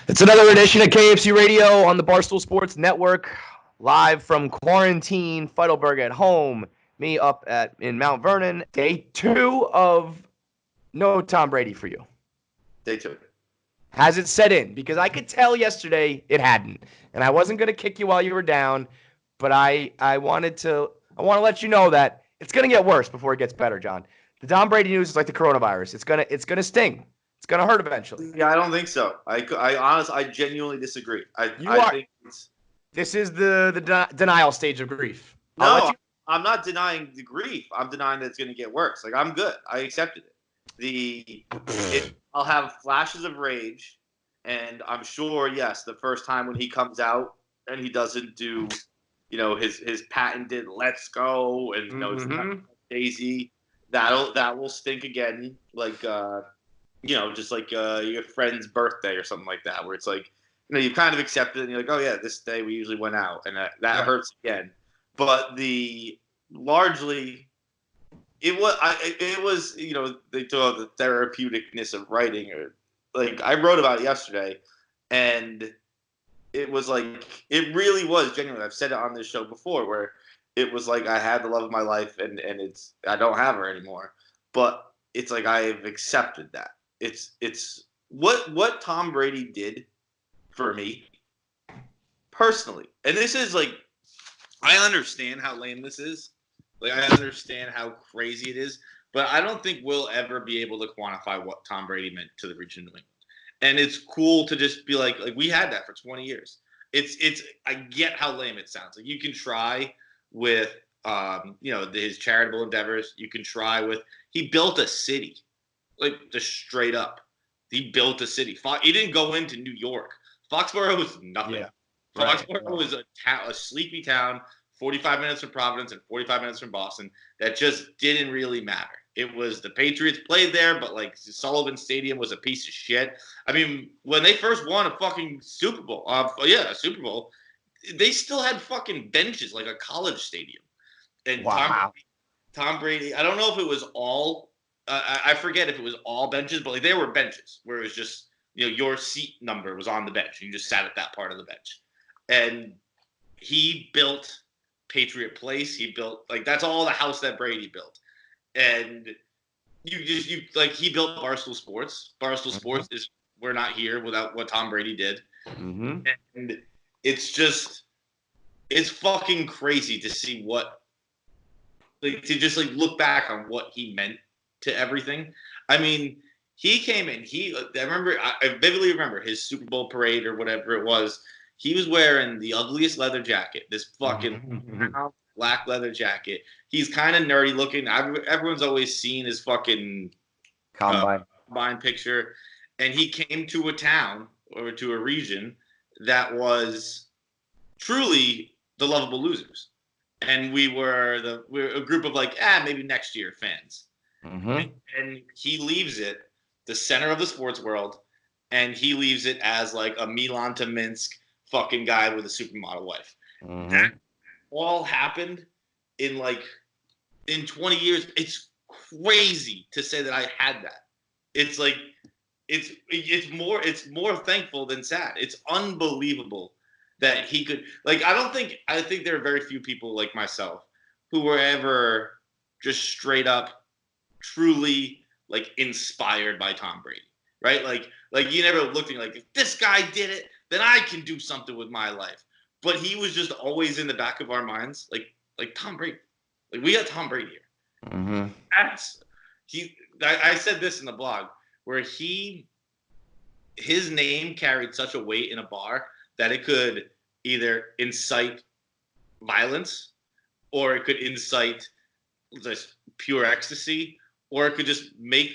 It's another edition of KFC Radio on the Barstool Sports Network, live from quarantine, Feidelberg at home, me up in Mount Vernon. Day 2 of no Tom Brady for you. Day 2. Has it set in? Because I could tell yesterday it hadn't, and I wasn't going to kick you while you were down, but I want to let you know that it's going to get worse before it gets better, John. The Tom Brady news is like the coronavirus. It's gonna sting. It's gonna hurt eventually. Yeah, I don't think so. I genuinely disagree. I think this is the denial stage of grief. No, I'm not denying the grief. I'm denying that it's going to get worse. Like, I'm good. I accepted it. I'll have flashes of rage, and I'm sure, yes, the first time when he comes out and he doesn't do, his patented "let's go" and Daisy, that will stink again. Like, just like your friend's birthday or something like that, where it's like, you kind of accept it and you're like, oh yeah, this day we usually went out, and that hurts again. But largely, it was they talk about the therapeuticness of writing, or like I wrote about it yesterday, and it was like, it really was genuine. I've said it on this show before, where it was like I had the love of my life, and I don't have her anymore, but it's like I've accepted that. It's what Tom Brady did for me personally, and this is like, I understand how lame this is. Like, I understand how crazy it is, but I don't think we'll ever be able to quantify what Tom Brady meant to the region of New England. And it's cool to just be like we had that for 20 years. I get how lame it sounds. Like, you can try with his charitable endeavors. You can try with, he built a city, like, just straight up. He built a city. He didn't go into New York. Foxborough was nothing. Yeah. Foxborough was a sleepy town, 45 minutes from Providence and 45 minutes from Boston, that just didn't really matter. It was, the Patriots played there, but like Sullivan Stadium was a piece of shit. I mean, when they first won a fucking Super Bowl, a Super Bowl, they still had fucking benches, like a college stadium. And wow. Tom Brady, I don't know if it was all, I forget if it was all benches, but like there were benches where it was just, your seat number was on the bench. You just sat at that part of the bench. And he built Patriot Place. He built, like, that's all the house that Brady built. And he built Barstool Sports. Barstool Sports is, we're not here without what Tom Brady did. Mm-hmm. And it's fucking crazy to see to just look back on what he meant to everything. I mean, he came in, I vividly remember his Super Bowl parade or whatever it was. He was wearing the ugliest leather jacket, this fucking black leather jacket. He's kind of nerdy looking. Everyone's always seen his fucking combine picture. And he came to a town or to a region that was truly the lovable losers. And we were a group of maybe next year fans. Mm-hmm. And he leaves it, the center of the sports world, and he leaves it as like a Milan to Minsk fucking guy with a supermodel wife. Mm-hmm. That all happened in 20 years. It's crazy to say that I had that. It's like it's more thankful than sad. It's unbelievable that he could, I think there are very few people like myself who were ever just straight up truly inspired by Tom Brady, right? Like you never looked at if this guy did it, then I can do something with my life. But he was just always in the back of our minds, like Tom Brady. Like, we got Tom Brady here. Mm-hmm. I said this in the blog, where his name carried such a weight in a bar that it could either incite violence, or it could incite just pure ecstasy, or it could just make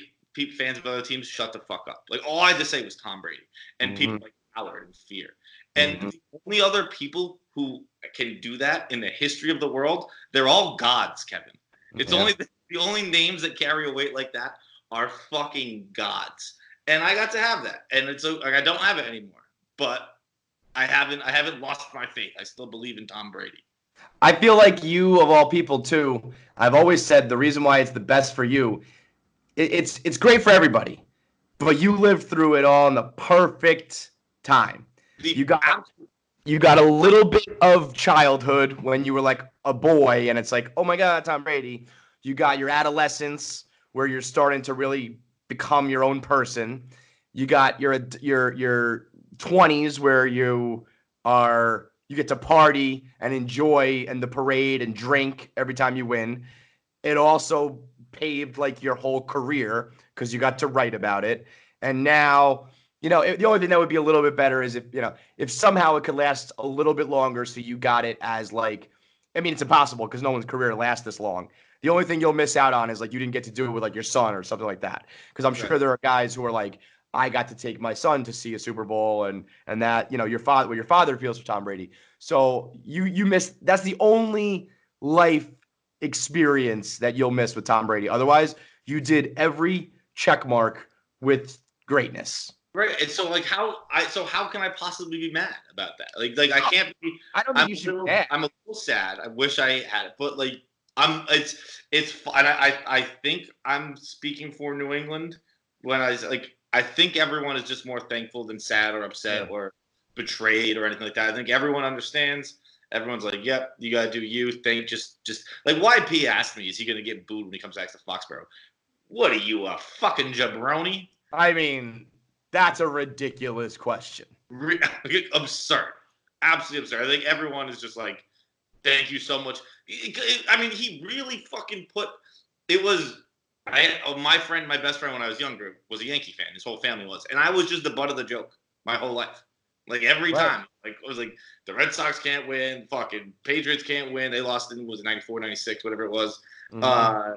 fans of other teams shut the fuck up. Like, all I had to say was Tom Brady, and people cowered in fear. And the only other people who can do that in the history of the world, they're all gods, Kevin. It's only the only names that carry a weight like that are fucking gods. And I got to have that, and it's I don't have it anymore. But I haven't lost my faith. I still believe in Tom Brady. I feel like you, of all people, too. I've always said the reason why it's the best for you, it's great for everybody, but you lived through it all in the perfect time. The You got a little bit of childhood when you were like a boy, and it's like, oh my God, Tom Brady. You got your adolescence where you're starting to really become your own person. You got your 20s where you get to party and enjoy and the parade and drink every time you win. It also paved like your whole career because you got to write about it. And now, the only thing that would be a little bit better is if somehow it could last a little bit longer. So you got it as like, I mean, it's impossible because no one's career lasts this long. The only thing you'll miss out on is like you didn't get to do it with like your son or something like that. Because I'm sure there are guys who are like, I got to take my son to see a Super Bowl and that, what your father feels for Tom Brady. So you miss, that's the only life experience that you'll miss with Tom Brady. Otherwise, you did every check mark with greatness. Right, and so how can I possibly be mad about that? Like I can't be. I don't think you should be mad. I'm a little sad. I wish I had it, but like it's fun. I think I'm speaking for New England when I think everyone is just more thankful than sad or upset or betrayed or anything like that. I think everyone understands. Everyone's like, yep, you gotta do you. Just like YP asked me, is he gonna get booed when he comes back to Foxborough? What are you, a fucking jabroni? I mean, that's a ridiculous question. Absurd. Absolutely absurd. I think everyone is just like, thank you so much. I mean, he really fucking put it was my best friend when I was younger was a Yankee fan. His whole family was. And I was just the butt of the joke my whole life. Like every time. Like it was like the Red Sox can't win, fucking Patriots can't win. They lost in 94, 96, whatever it was. Mm-hmm.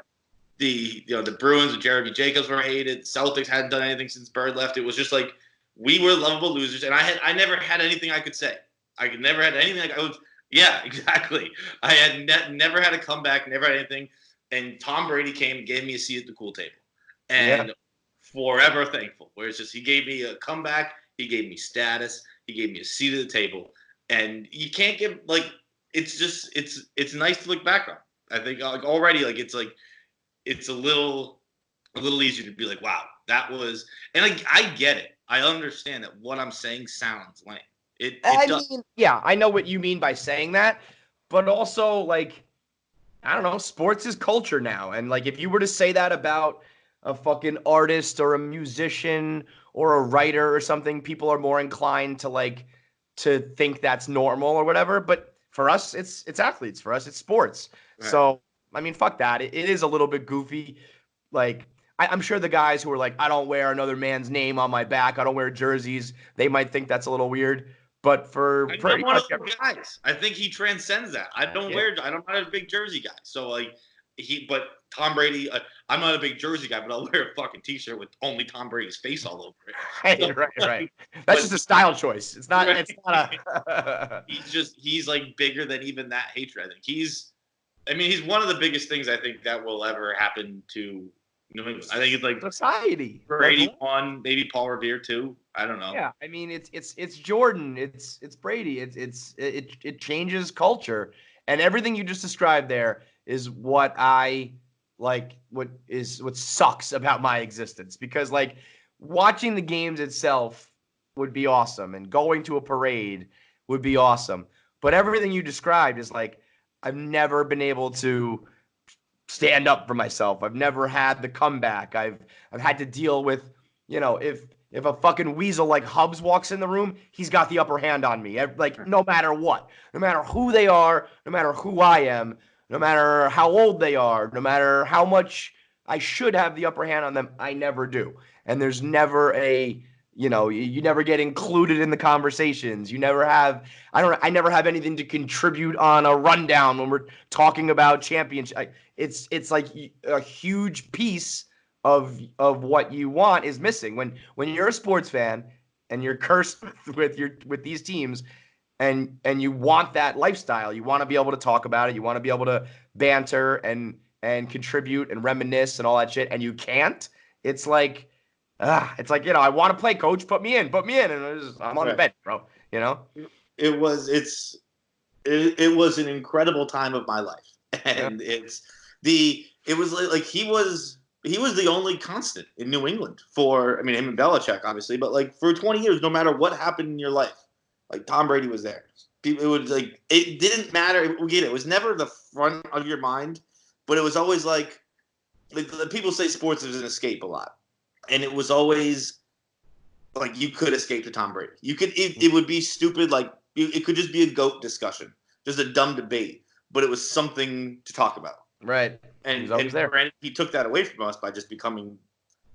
The Bruins with Jeremy Jacobs were hated. Celtics hadn't done anything since Bird left. It was just like we were lovable losers, and I never had anything I could say. I could never had anything I was. Yeah, exactly. I had never had a comeback, never had anything. And Tom Brady came and gave me a seat at the cool table, and forever thankful. Where it's just he gave me a comeback, he gave me status, he gave me a seat at the table, and you can't give it's just it's nice to look back on. I think like already like it's a little easier to be like, wow, that was, and like I get it. I understand that what I'm saying sounds lame. I mean, yeah, I know what you mean by saying that, but also like, I don't know, sports is culture now, and like if you were to say that about a fucking artist or a musician or a writer or something, people are more inclined to think that's normal or whatever. But for us, it's athletes. For us, it's sports. Right. So I mean, fuck that. It is a little bit goofy. Like I'm sure the guys who are like, I don't wear another man's name on my back, I don't wear jerseys, they might think that's a little weird. But for I'm one of those guys. I think he transcends that. I'm not a big jersey guy. So like but Tom Brady, I'm not a big jersey guy, but I'll wear a fucking t-shirt with only Tom Brady's face all over it. Hey, right. That's just a style choice. It's not. Right. It's not a. he's like bigger than even that hatred. I think he's one of the biggest things I think that will ever happen to New England. I think it's like society. Brady won, maybe Paul Revere too. I don't know. Yeah, I mean it's Jordan, it's Brady, it changes culture, and everything you just described there is what I like. What sucks about my existence, because like watching the games itself would be awesome, and going to a parade would be awesome, but everything you described is like I've never been able to stand up for myself. I've never had the comeback. I've had to deal with, if a fucking weasel like Hubs walks in the room, he's got the upper hand on me. Like no matter what, no matter who they are, no matter who I am, no matter how old they are, no matter how much I should have the upper hand on them, I never do. And there's never you never get included in the conversations. You never have, I never have anything to contribute on a rundown when we're talking about championship. It's like a huge piece of what you want is missing when you're a sports fan and you're cursed with these teams and you want that lifestyle. You want to be able to talk about it. You want to be able to banter and contribute and reminisce and all that shit. And you can't. It's like, I want to play, coach. Put me in. And I'm on the bench, bro. It was an incredible time of my life, and it was like he was he was the only constant in New England for, I mean, him and Belichick, obviously, but like for 20 years, no matter what happened in your life, like Tom Brady was there. It would like, it didn't matter. We get it. It was never the front of your mind, but it was always like the people say sports is an escape a lot. And it was always like you could escape to Tom Brady. You could, it would be stupid. Like it could just be a GOAT discussion, just a dumb debate, but it was something to talk about. Right. And He's always there. granted, he took that away from us by just becoming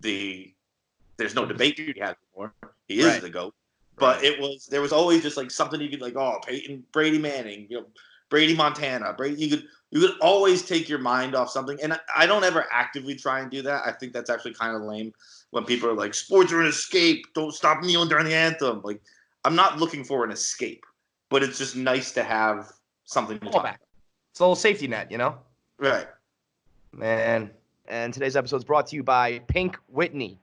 there's no debate he has anymore. He is the GOAT. But there was always just like something you could like, oh, Peyton, Brady Manning, Brady Montana, Brady. You could always take your mind off something. And I don't ever actively try and do that. I think that's actually kind of lame when people are like, sports are an escape. Don't stop kneeling during the anthem. Like, I'm not looking for an escape, but it's just nice to have something to talk about. It's a little safety net, you know? Right. Man. And today's episode is brought to you by Pink Whitney.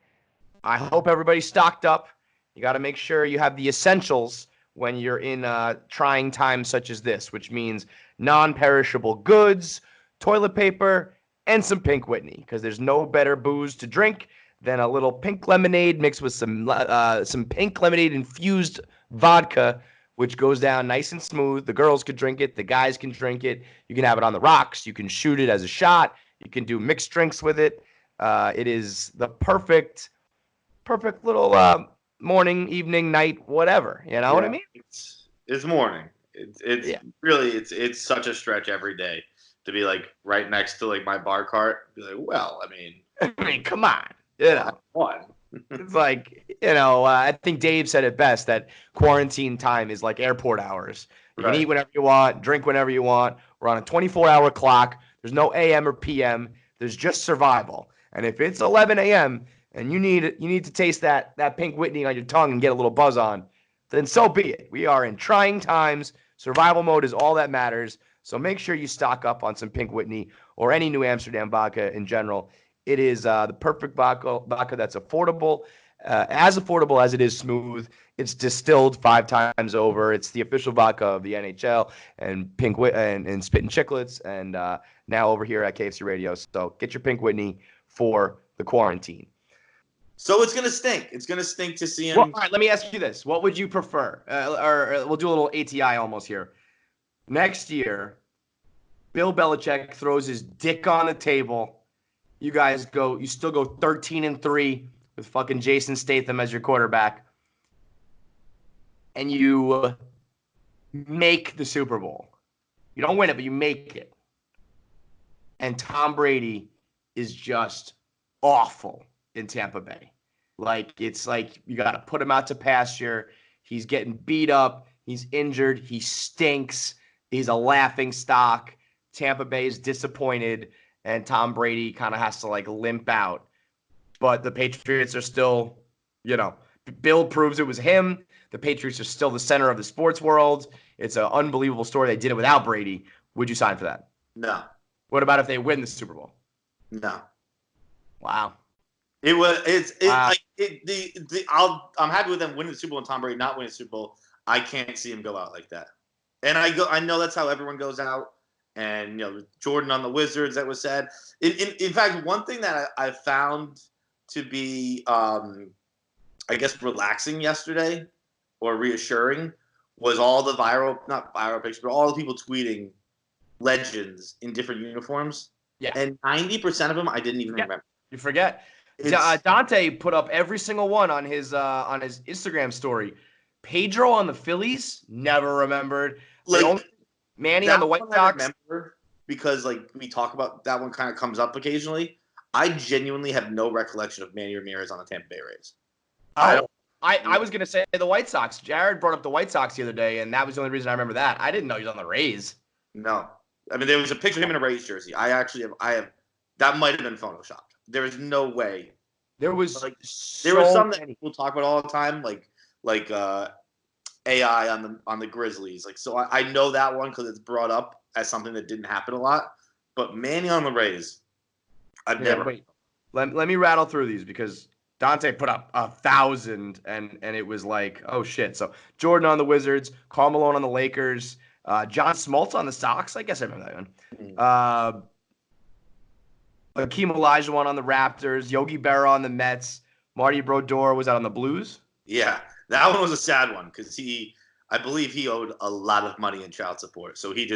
I hope everybody's stocked up. You got to make sure you have the essentials when you're in trying times such as this, which means non-perishable goods, toilet paper, and some Pink Whitney, because there's no better booze to drink than a little pink lemonade mixed with some pink lemonade infused vodka, which goes down nice and smooth. The girls could drink it. The guys can drink it. You can have it on the rocks. You can shoot it as a shot. You can do mixed drinks with it. It is the perfect little morning, evening, night, whatever. You know what I mean? It's morning. Really it's such a stretch every day to be like right next to like my bar cart. Be like, well, I mean, come on. You know, what? It's like, I think Dave said it best that quarantine time is like airport hours. You can eat whenever you want, drink whenever you want. We're on a 24-hour clock. There's no AM or PM. There's just survival. And if it's 11 a.m. and you need to taste that Pink Whitney on your tongue and get a little buzz on, then so be it. We are in trying times. Survival mode is all that matters. So make sure you stock up on some Pink Whitney or any New Amsterdam vodka in general. It is the perfect vodka that's affordable, as affordable as it is smooth. It's distilled 5 times over. It's the official vodka of the NHL and and Spittin' Chicklets, and now over here at KFC Radio. So get your Pink Whitney for the quarantine. So it's going to stink. It's going to stink to see him. Well, all right, let me ask you this. What would you prefer? Or we'll do a little ATI almost here. Next year, Bill Belichick throws his dick on the table. You still go 13-3 with fucking Jason Statham as your quarterback. And you make the Super Bowl. You don't win it, but you make it. And Tom Brady is just awful in Tampa Bay. Like, it's like you got to put him out to pasture. He's getting beat up. He's injured. He stinks. He's a laughing stock. Tampa Bay is disappointed, and Tom Brady kind of has to, like, limp out. But the Patriots are still, Bill proves it was him. The Patriots are still the center of the sports world. It's an unbelievable story. They did it without Brady. Would you sign for that? No. What about if they win the Super Bowl? No. Wow. I'm happy with them winning the Super Bowl and Tom Brady not winning the Super Bowl. I can't see him go out like that. And I know that's how everyone goes out. And Jordan on the Wizards, that was sad. In fact, one thing that I found to be I guess relaxing yesterday or reassuring was all the not viral pictures, but all the people tweeting legends in different uniforms. Yeah. And 90% of them I didn't even remember. You forget. Dante put up every single one on his Instagram story. Pedro on the Phillies, never remembered. Manny on the White Sox. I remember because we talk about that one, kind of comes up occasionally. I genuinely have no recollection of Manny Ramirez on the Tampa Bay Rays. I was gonna say the White Sox. Jared brought up the White Sox the other day, and that was the only reason I remember that. I didn't know he was on the Rays. No, I mean there was a picture of him in a Rays jersey. I have that might have been photoshopped. There is no way. There was there was some that people talk about all the time, like AI on the Grizzlies. So I know that one because it's brought up as something that didn't happen a lot. But Manny on the Rays, I've never. Wait. Let me rattle through these because Dante put up 1,000 and it was like, oh shit. So Jordan on the Wizards, Karl Malone on the Lakers, John Smoltz on the Sox. I guess I remember that one. Hakeem Olajuwon on the Raptors, Yogi Berra on the Mets, Marty Brodeur was out on the Blues. Yeah, that one was a sad one because I believe he owed a lot of money in child support. So he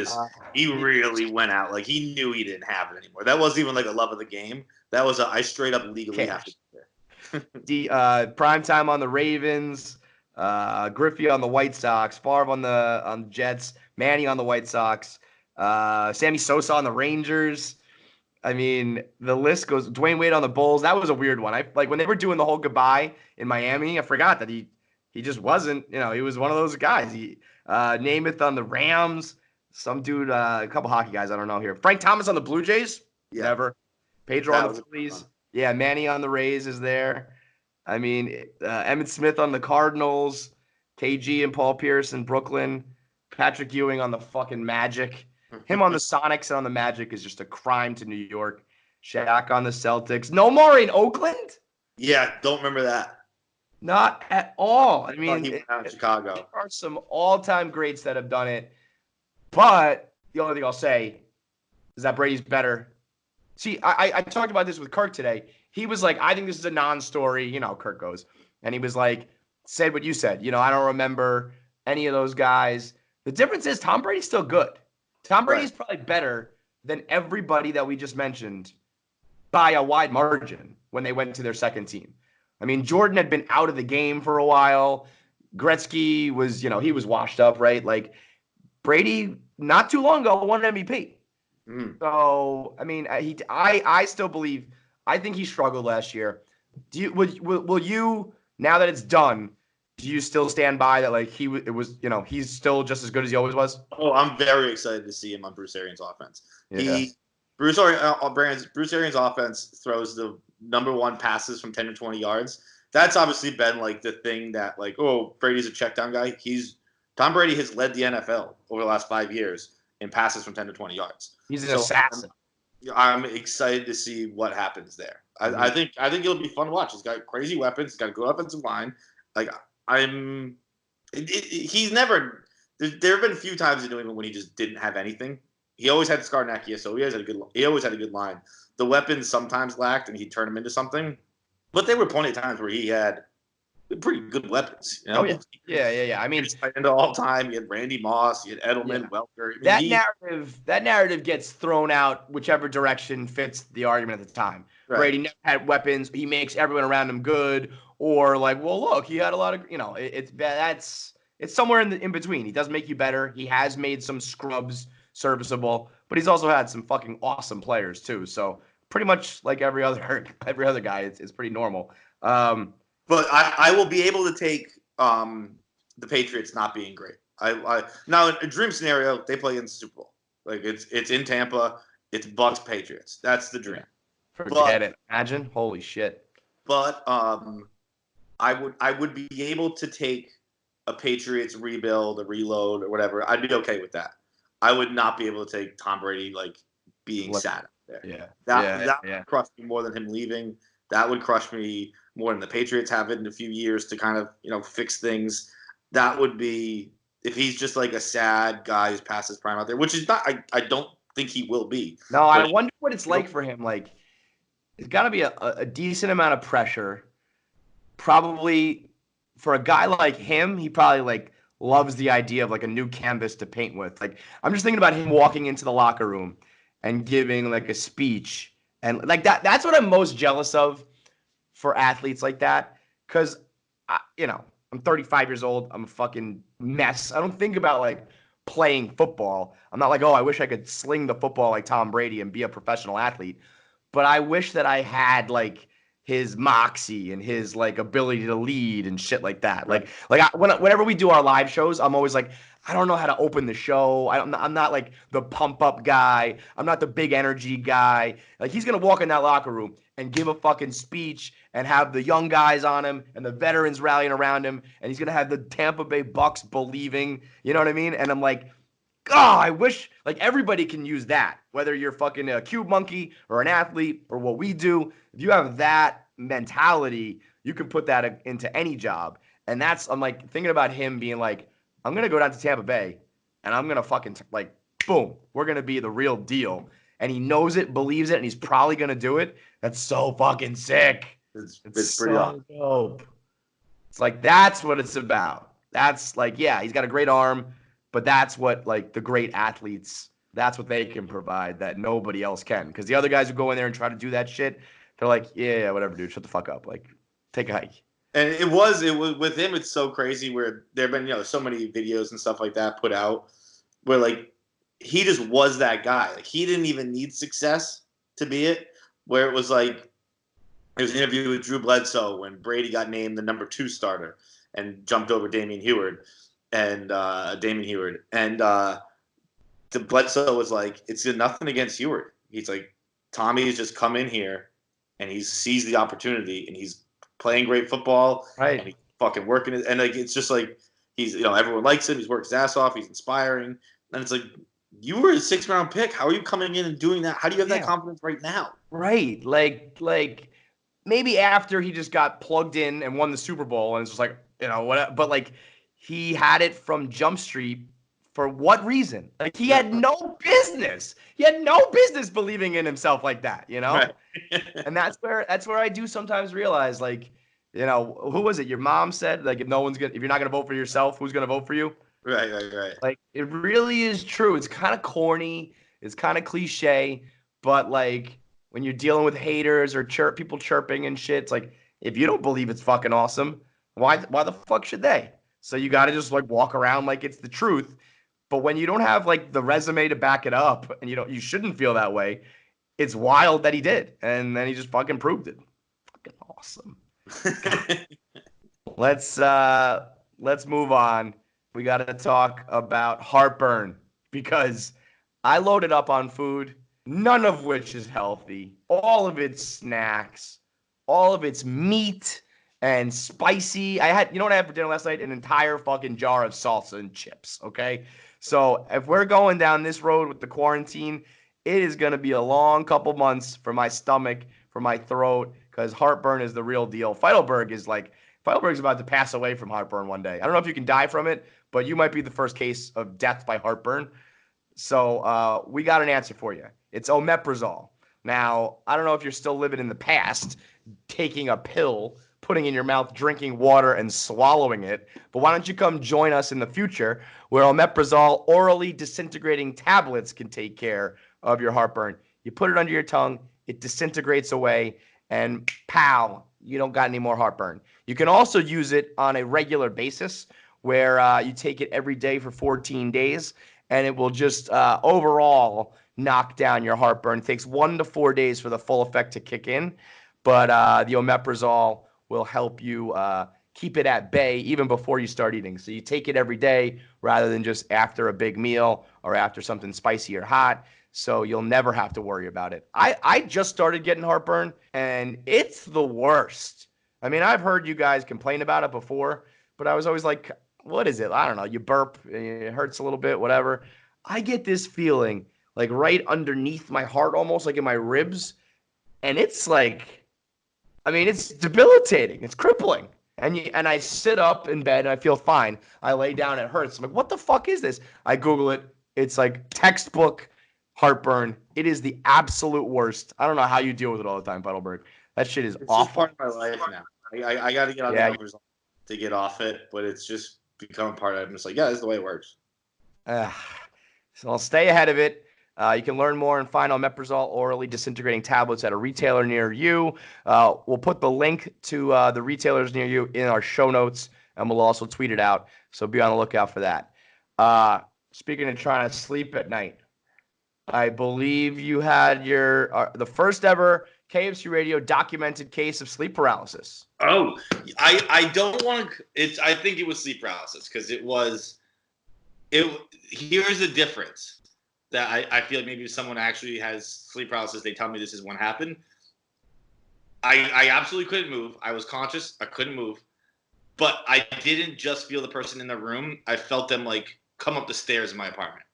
really went out like he knew he didn't have it anymore. That wasn't even like a love of the game. That was I straight up legally have to be there. The prime time on the Ravens, Griffey on the White Sox, Favre on the Jets, Manny on the White Sox, Sammy Sosa on the Rangers. I mean, the list goes. Dwayne Wade on the Bulls. That was a weird one. I like when they were doing the whole goodbye in Miami. I forgot that he just wasn't. He was one of those guys. He Namath on the Rams. Some dude, a couple hockey guys. I don't know here. Frank Thomas on the Blue Jays. Yeah, Never. Pedro that on the was Phillies. fun. Yeah, Manny on the Rays is there. I mean, Emmitt Smith on the Cardinals. KG and Paul Pierce in Brooklyn. Patrick Ewing on the fucking Magic. Him on the Sonics and on the Magic is just a crime to New York. Shaq on the Celtics. No more in Oakland? Yeah, don't remember that. Not at all. I He mean, went out in Chicago. there are some all-time greats that have done it. But the only thing I'll say is that Brady's better. See, I talked about this with Kirk today. He was like, I think this is a non-story. Kirk goes. And he was like, said what you said. I don't remember any of those guys. The difference is Tom Brady's still good. Tom Brady's probably better than everybody that we just mentioned by a wide margin when they went to their second team. I mean, Jordan had been out of the game for a while. Gretzky was, he was washed up, right? Like Brady, not too long ago, won an MVP. So, I mean, I still believe. I think he struggled last year. Will you, now that it's done, do you still stand by that? Like he's still just as good as he always was. Oh, I'm very excited to see him on Bruce Arians' offense. Yeah. Bruce Arians' offense throws the number one passes from 10 to 20 yards. That's obviously been like the thing that like, oh, Brady's a check down guy. Tom Brady has led the NFL over the last 5 years in passes from 10 to 20 yards. He's an assassin. I'm excited to see what happens there. I think it'll be fun to watch. He's got crazy weapons. He's got a good offensive line. Like he's never. There have been a few times in New England when he just didn't have anything. He always had Scarnecchia, so he always had a good line. The weapons sometimes lacked, and he'd turn them into something. But there were plenty of times where he had pretty good weapons. Oh yeah. I mean, into all time. You had Randy Moss. You had Edelman, Welker. I mean, that narrative gets thrown out whichever direction fits the argument at the time. Right. Brady never had weapons. He makes everyone around him good. Or like, well, look, he had a lot of, it's somewhere in between. He does make you better. He has made some scrubs serviceable, but he's also had some fucking awesome players too. So pretty much like every other guy, it's pretty normal. But I will be able to take the Patriots not being great. Now in a dream scenario, they play in the Super Bowl. Like it's in Tampa. It's Bucks Patriots. That's the dream. Forget it. Imagine, holy shit. But I would be able to take a Patriots rebuild, a reload, or whatever. I'd be okay with that. I would not be able to take Tom Brady being sad out there. Yeah. That would crush me more than him leaving. That would crush me more than the Patriots have it in a few years to kind of, fix things. That would be if he's just like a sad guy who's past his prime out there, which is not. I don't think he will be. No, I wonder what it's like for him. Like, it's got to be a decent amount of pressure. Probably for a guy like him, he probably like loves the idea of like a new canvas to paint with. Like, I'm just thinking about him walking into the locker room and giving like a speech and like that. That's what I'm most jealous of for athletes like that. Cause I'm 35 years old. I'm a fucking mess. I don't think about like playing football. I'm not like, oh, I wish I could sling the football like Tom Brady and be a professional athlete. But I wish that I had like his moxie and his like ability to lead and shit like that. Whenever we do our live shows, I'm always like, I don't know how to open the show. I'm not like the pump up guy. I'm not the big energy guy. Like he's gonna walk in that locker room and give a fucking speech and have the young guys on him and the veterans rallying around him, and he's gonna have the Tampa Bay Bucks believing. You know what I mean? And I'm like, I wish like everybody can use that, whether you're fucking a cube monkey or an athlete or what we do. If you have that mentality, you can put that into any job. And I'm like thinking about him being like, I'm going to go down to Tampa Bay and I'm going to fucking like, boom, we're going to be the real deal. and he knows it, believes it, and he's probably gonna do it. That's so fucking sick. It's pretty so awesome. dope. It's like that's what it's about. That's like, yeah, he's got a great arm, but that's what like the great athletes, that's what they can provide that nobody else can. Because the other guys who go in there and try to do that shit, they're like, yeah, whatever, dude, shut the fuck up. Like, take a hike. And it was with him. It's so crazy where there've been so many videos and stuff like that put out where like he just was that guy. Like he didn't even need success to be it. Where it was like there was an interview with Drew Bledsoe when Brady got named the number 2 starter and jumped over Damian Heward and the Bledsoe was like, it's nothing against Heward. He's like, Tommy's just come in here and he's seized the opportunity and he's playing great football, Right? And he's fucking working it, and like it's just like he's everyone likes him. He's worked his ass off. He's inspiring, and it's like you were a 6th round pick. How are you coming in and doing that? How do you have that confidence right now? Right, like maybe after he just got plugged in and won the Super Bowl, and it's just like what, but like he had it from Jump Street. For what reason? Like he had no business. He had no business believing in himself like that, Right. And that's where I do sometimes realize, like, who was it? Your mom said, like, if you're not gonna vote for yourself, who's gonna vote for you? Right. Like, it really is true. It's kind of corny. It's kind of cliche, but like when you're dealing with haters or people chirping and shit, it's like if you don't believe it's fucking awesome, why the fuck should they? So you got to just like walk around like it's the truth. But when you don't have like the resume to back it up, and you shouldn't feel that way. It's wild that he did, and then he just fucking proved it. Fucking awesome. Let's move on. We got to talk about heartburn because I loaded up on food, none of which is healthy. All of it's snacks, all of it's meat and spicy. I had, you know what I had for dinner last night? An entire fucking jar of salsa and chips. Okay. So if we're going down this road with the quarantine, it is going to be a long couple months for my stomach, for my throat, because heartburn is the real deal. Heidelberg's about to pass away from heartburn one day. I don't know if you can die from it, but you might be the first case of death by heartburn. So we got an answer for you. It's omeprazole. Now, I don't know if you're still living in the past, taking a pill, putting in your mouth, drinking water, and swallowing it. But why don't you come join us in the future where Omeprazole Orally Disintegrating Tablets can take care of your heartburn. You put it under your tongue, it disintegrates away, and pow, you don't got any more heartburn. You can also use it on a regular basis where you take it every day for 14 days, and it will just overall knock down your heartburn. It takes 1 to 4 days for the full effect to kick in, but the omeprazole will help you keep it at bay even before you start eating. So you take it every day rather than just after a big meal or after something spicy or hot. So you'll never have to worry about it. I just started getting heartburn, and it's the worst. I mean, I've heard you guys complain about it before, but I was always like, what is it? I don't know. You burp, it hurts a little bit, whatever. I get this feeling like right underneath my heart, almost like in my ribs. And it's like, I mean, it's debilitating. It's crippling. And I sit up in bed and I feel fine. I lay down, it hurts. I'm like, what the fuck is this? I Google it. It's like textbook heartburn. It is the absolute worst. I don't know how you deal with it all the time, Heidelberg. That shit is It's awful. just part of my life now. I got to get on the numbers to get off it, but it's just become part of it. I'm just like, yeah, this is the way it works. So I'll stay ahead of it. You can learn more and find Omeprazole Orally Disintegrating Tablets at a retailer near you. We'll put the link to the retailers near you in our show notes, and we'll also tweet it out. So be on the lookout for that. Speaking of trying to sleep at night, I believe you had the first ever KFC Radio documented case of sleep paralysis. Oh, I don't want to. I think it was sleep paralysis because it was. Here's the difference that I feel like maybe if someone actually has sleep paralysis, they tell me this is what happened. I absolutely couldn't move. I was conscious. I couldn't move. But I didn't just feel the person in the room. I felt them like come up the stairs in my apartment.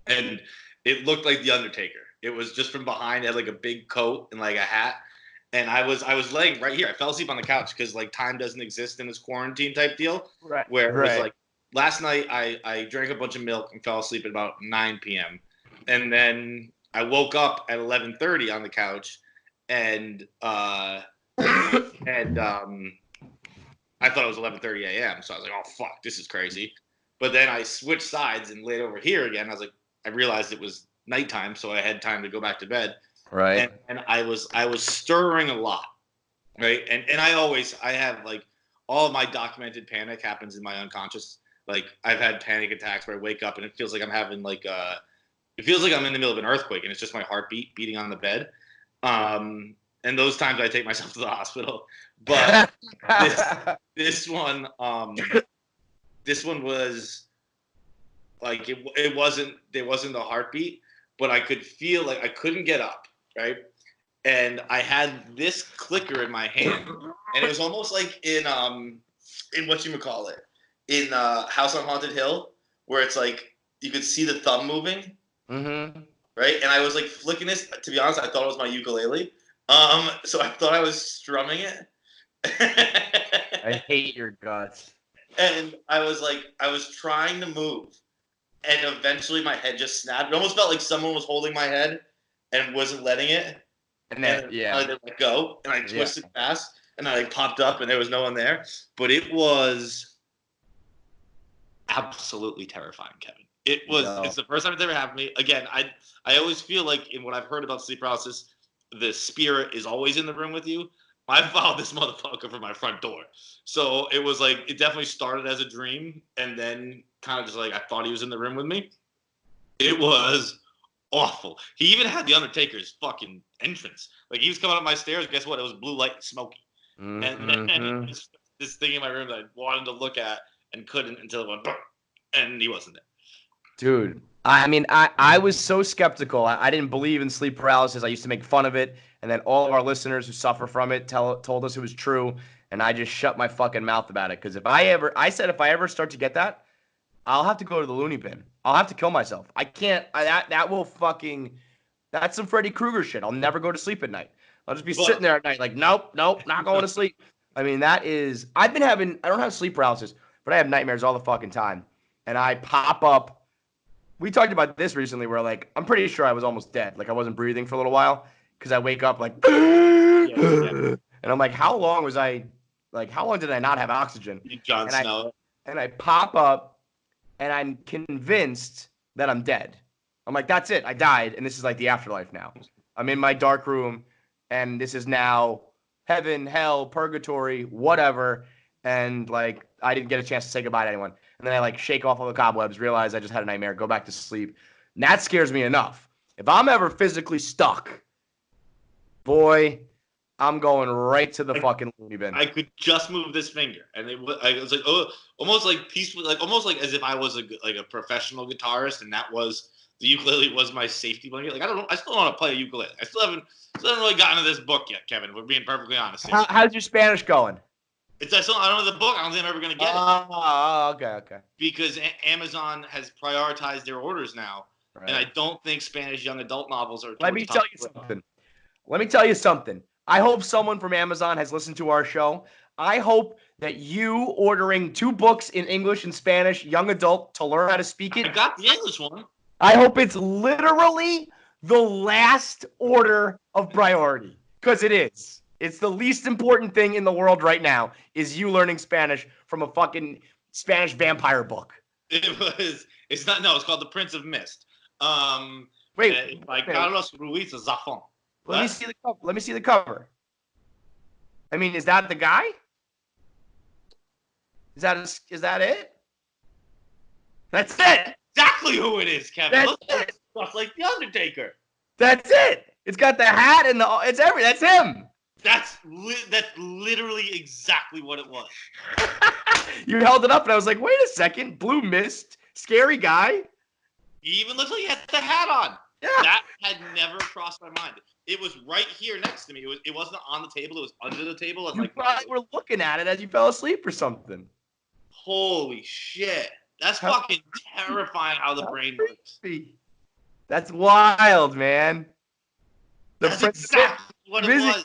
And it looked like The Undertaker. It was just from behind. It had like a big coat and like a hat. And I was laying right here. I fell asleep on the couch because like time doesn't exist in this quarantine type deal. Right. Where it was like last night I drank a bunch of milk and fell asleep at about 9 p.m. And then I woke up at 11:30 on the couch, and I thought it was 11:30 a.m. So I was like, oh fuck, this is crazy. But then I switched sides and laid over here again. I was like, I realized it was nighttime, so I had time to go back to bed. Right. And I was stirring a lot, right? And I have like all of my documented panic happens in my unconscious. Like I've had panic attacks where I wake up and it feels like I'm having it feels like I'm in the middle of an earthquake and it's just my heartbeat beating on the bed. And those times I take myself to the hospital. But this one was like it wasn't a heartbeat, but I could feel like I couldn't get up, right? And I had this clicker in my hand, and it was almost like in whatchamacallit, in House on Haunted Hill, where it's like you could see the thumb moving, right? And I was like flicking this. To be honest, I thought it was my ukulele. So I thought I was strumming it. I hate your guts. And I was trying to move, and eventually my head just snapped. It almost felt like someone was holding my head and wasn't letting it. And then I let go, and I twisted fast, and I popped up, and there was no one there. But it was absolutely terrifying, Kevin. It was. No. It's the first time it's ever happened to me. Again, I always feel like in what I've heard about sleep paralysis, the spirit is always in the room with you. I followed this motherfucker from my front door. So it was like, it definitely started as a dream, and then kind of just like I thought he was in the room with me. It was awful. He even had the Undertaker's fucking entrance. Like he was coming up my stairs. Guess what? It was blue light and smoky. And then this thing in my room that I wanted to look at and couldn't until it went, and he wasn't there. Dude, I mean, I was so skeptical. I didn't believe in sleep paralysis. I used to make fun of it. And then all of our listeners who suffer from it told us it was true. And I just shut my fucking mouth about it. Because if I ever start to get that, I'll have to go to the loony bin. I'll have to kill myself. I can't. That will fucking. That's some Freddy Krueger shit. I'll never go to sleep at night. I'll just be sitting there at night like, nope, not going to sleep. I mean, I don't have sleep paralysis, but I have nightmares all the fucking time. And I pop up. We talked about this recently where, like, I'm pretty sure I was almost dead. Like, I wasn't breathing for a little while because I wake up like, and I'm like, how long did I not have oxygen? Jon Snow. And I pop up and I'm convinced that I'm dead. I'm like, that's it. I died. And this is like the afterlife now. I'm in my dark room and this is now heaven, hell, purgatory, whatever. And like, I didn't get a chance to say goodbye to anyone. And then I like shake off all the cobwebs, realize I just had a nightmare, go back to sleep. And that scares me enough. If I'm ever physically stuck, boy, I'm going right to the fucking loony bin. I could just move this finger, and I was like, oh, almost like peaceful, like almost like as if I was a professional guitarist, and that was the ukulele was my safety blanket. Like I still don't want to play a ukulele. I still haven't really gotten to this book yet, Kevin. We're being perfectly honest here. How's your Spanish going? I don't know the book. I don't think I'm ever going to get it. Oh, okay. Because Amazon has prioritized their orders now, right. And I don't think Spanish young adult novels are. Let me tell you something. I hope someone from Amazon has listened to our show. I hope that you ordering 2 books in English and Spanish, young adult, to learn how to speak it. I got the English one. I hope it's literally the last order of priority, because it is. It's the least important thing in the world right now is you learning Spanish from a fucking Spanish vampire book. It's called The Prince of Mist. By Carlos Ruiz Zafón. Let me see the cover. I mean, is that the guy? Is that it? That's it. Exactly who it is, Kevin. That's like the Undertaker. That's it. It's got the hat and that's him. That's literally exactly what it was. You held it up, and I was like, wait a second. Blue mist, scary guy. He even looks like he had the hat on. Yeah. That had never crossed my mind. It was right here next to me. It wasn't on the table. It was under the table. You probably were looking at it as you fell asleep or something. Holy shit. That's fucking terrifying how the brain works. That's wild, man. That's exactly what it was.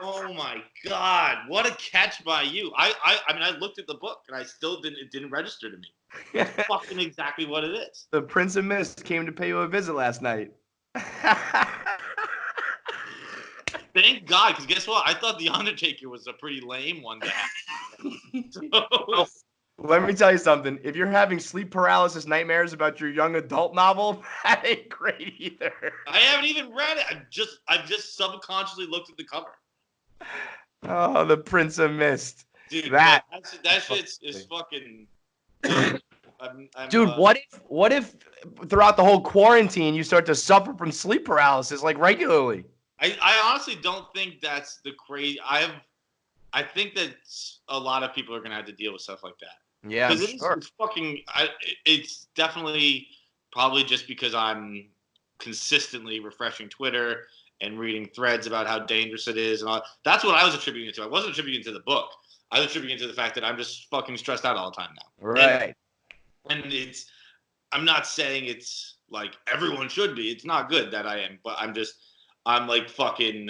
Oh my God! What a catch by you. I mean, I looked at the book and I still didn't. It didn't register to me. It's fucking exactly what it is. The Prince of Mist came to pay you a visit last night. Thank God, because guess what? I thought The Undertaker was a pretty lame one to have. Well, let me tell you something. If you're having sleep paralysis nightmares about your young adult novel, that ain't great either. I haven't even read it. I've just subconsciously looked at the cover. Oh, the Prince of Mist. Dude, that shit is fucking. Dude, what if throughout the whole quarantine you start to suffer from sleep paralysis like regularly? I honestly don't think that's the crazy. I think that a lot of people are gonna have to deal with stuff like that. Yeah, because sure. it's fucking. It's definitely probably just because I'm consistently refreshing Twitter and reading threads about how dangerous it is and all. That's what I was attributing it to. I wasn't attributing it to the book. I was attributing it to the fact that I'm just fucking stressed out all the time now. Right. And I'm not saying it's like everyone should be. It's not good that I am, but I'm like fucking.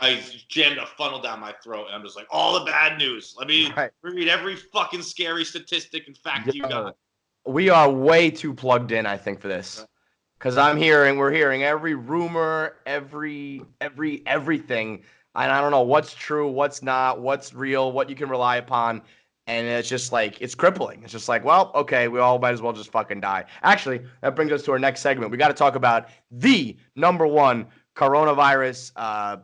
I jammed a funnel down my throat, and I'm just like, all the bad news. Let me read every fucking scary statistic and fact you got. We are way too plugged in, I think, for this. Because we're hearing every rumor, everything. And I don't know what's true, what's not, what's real, what you can rely upon. And it's just like, it's crippling. It's just like, well, okay, we all might as well just fucking die. Actually, that brings us to our next segment. We got to talk about the number one coronavirus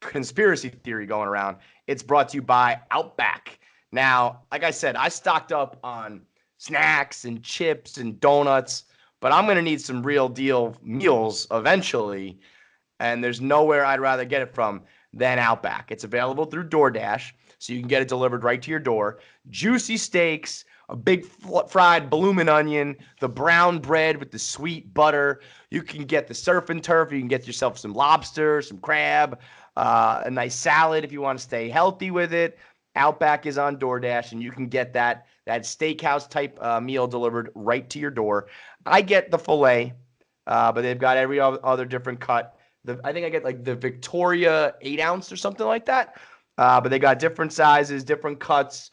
conspiracy theory going around. It's brought to you by Outback. Now, like I said, I stocked up on snacks and chips and donuts, but I'm going to need some real deal meals eventually. And there's nowhere I'd rather get it from than Outback. It's available through DoorDash, so you can get it delivered right to your door. Juicy steaks, a big fried bloomin' onion, the brown bread with the sweet butter. You can get the surf and turf. You can get yourself some lobster, some crab, a nice salad if you want to stay healthy with it. Outback is on DoorDash, and you can get that steakhouse type meal delivered right to your door. I get the filet, but they've got every other different cut. I think I get like the Victoria 8-ounce or something like that. But they got different sizes, different cuts,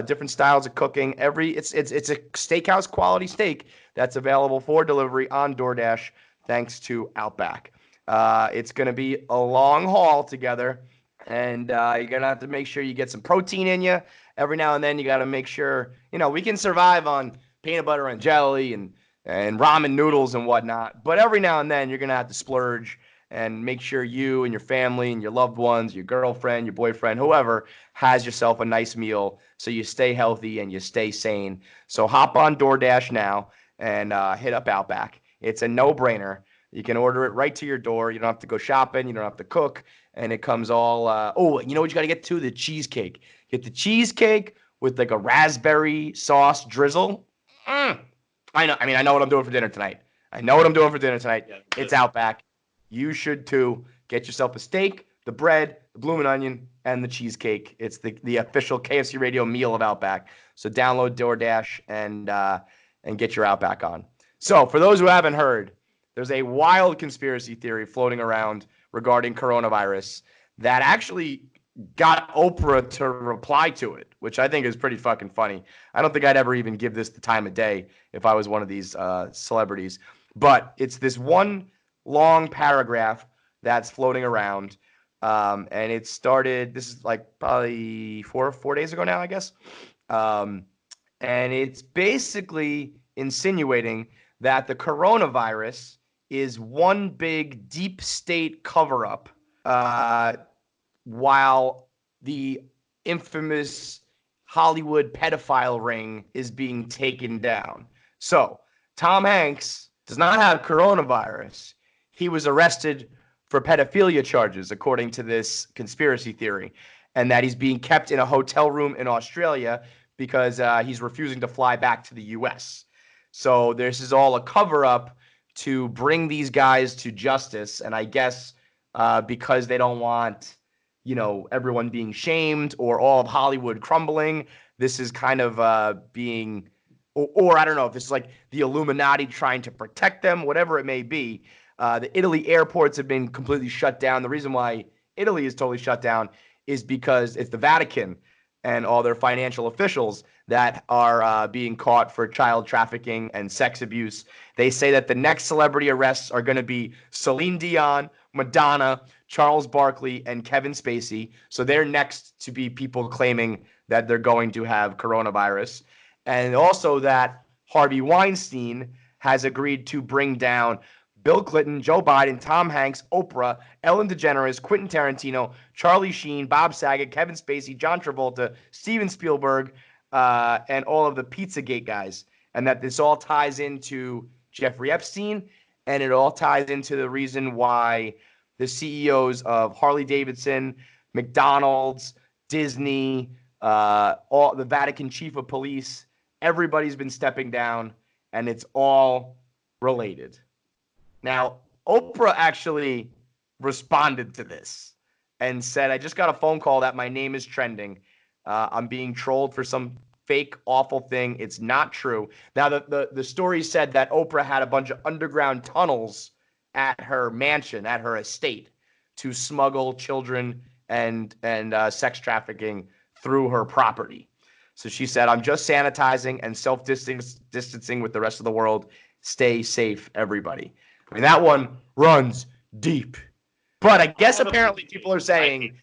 different styles of cooking. It's a steakhouse quality steak that's available for delivery on DoorDash thanks to Outback. It's going to be a long haul together, and you're going to have to make sure you get some protein in you. Every now and then you got to make sure, we can survive on peanut butter and jelly and ramen noodles and whatnot. But every now and then you're going to have to splurge and make sure you and your family and your loved ones, your girlfriend, your boyfriend, whoever, has yourself a nice meal so you stay healthy and you stay sane. So hop on DoorDash now and hit up Outback. It's a no-brainer. You can order it right to your door. You don't have to go shopping. You don't have to cook. And it comes all you know what you got to get to? The cheesecake. Get the cheesecake with like a raspberry sauce drizzle. I know. I mean, I know what I'm doing for dinner tonight. Yeah, it's Outback. You should too. Get yourself a steak, the bread, the bloomin' onion, and the cheesecake. It's the official KFC radio meal of Outback. So download DoorDash and get your Outback on. So for those who haven't heard, there's a wild conspiracy theory floating around regarding coronavirus that actually got Oprah to reply to it, which I think is pretty fucking funny. I don't think I'd ever even give this the time of day if I was one of these celebrities. But it's this one long paragraph that's floating around. And it started, this is like probably four days ago now, I guess. And it's basically insinuating that the coronavirus is one big deep state cover-up, while the infamous Hollywood pedophile ring is being taken down. So Tom Hanks does not have coronavirus. He was arrested for pedophilia charges, according to this conspiracy theory, and that he's being kept in a hotel room in Australia because he's refusing to fly back to the U.S. So this is all a cover-up to bring these guys to justice, and I guess because they don't want, everyone being shamed or all of Hollywood crumbling, this is kind of being, or I don't know if this is like the Illuminati trying to protect them, whatever it may be. The Italy airports have been completely shut down. The reason why Italy is totally shut down is because it's the Vatican and all their financial officials that are being caught for child trafficking and sex abuse. They say that the next celebrity arrests are going to be Celine Dion, Madonna, Charles Barkley, and Kevin Spacey. So they're next to be people claiming that they're going to have coronavirus. And also that Harvey Weinstein has agreed to bring down Bill Clinton, Joe Biden, Tom Hanks, Oprah, Ellen DeGeneres, Quentin Tarantino, Charlie Sheen, Bob Saget, Kevin Spacey, John Travolta, Steven Spielberg, and all of the Pizzagate guys. And that this all ties into Jeffrey Epstein, and it all ties into the reason why the CEOs of Harley Davidson, McDonald's, Disney, all the Vatican chief of police, everybody's been stepping down, and it's all related. Now, Oprah actually responded to this and said, I just got a phone call that my name is trending. I'm being trolled for some fake, awful thing. It's not true. Now, the story said that Oprah had a bunch of underground tunnels at her mansion, at her estate, to smuggle children and sex trafficking through her property. So she said, I'm just sanitizing and self-distancing with the rest of the world. Stay safe, everybody. I mean, that one runs deep. But I guess apparently people are saying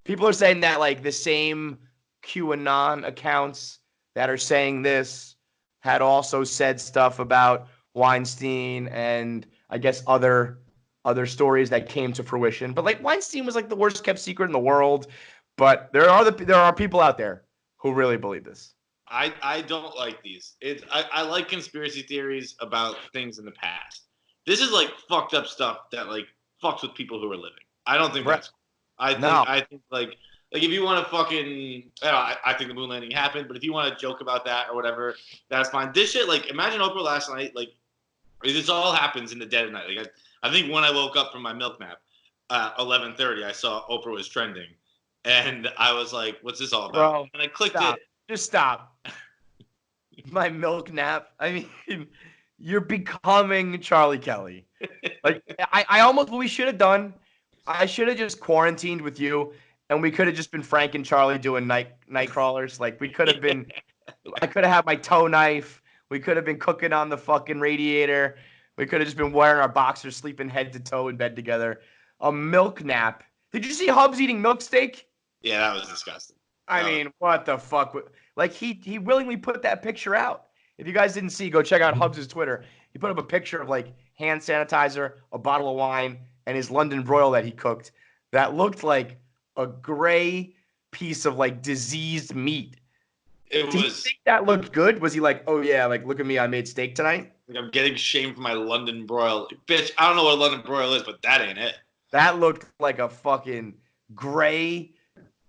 that like the same QAnon accounts that are saying this had also said stuff about Weinstein and I guess other stories that came to fruition. But like Weinstein was like the worst kept secret in the world. But there are people out there who really believe this. I don't like these. I like conspiracy theories about things in the past. This is like fucked up stuff that like fucks with people who are living. I don't think that's. I think like if you want to fucking, I think the moon landing happened, but if you want to joke about that or whatever, that's fine. This shit, like, imagine Oprah last night, like, this all happens in the dead of night. Like, I think when I woke up from my milk nap, 11:30, I saw Oprah was trending, and I was like, "What's this all about?" Bro, and I clicked stop. it. Just stop. My milk nap. I mean, you're becoming Charlie Kelly. Like, I almost what we should have done. I should have just quarantined with you, and we could have just been Frank and Charlie doing night crawlers. Like, we could have been. I could have had my toe knife. We could have been cooking on the fucking radiator. We could have just been wearing our boxers, sleeping head to toe in bed together. A milk nap. Did you see Hubs eating milk steak? Yeah, that was disgusting. I mean, what the fuck? Like, he willingly put that picture out. If you guys didn't see, go check out Hubs' Twitter. He put up a picture of, like, hand sanitizer, a bottle of wine, and his London broil that he cooked that looked like a gray piece of, like, diseased meat. Did you think that looked good? Was he like, oh, yeah, like, look at me, I made steak tonight? Like, I'm getting shamed for my London broil. Bitch, I don't know what a London broil is, but that ain't it. That looked like a fucking gray,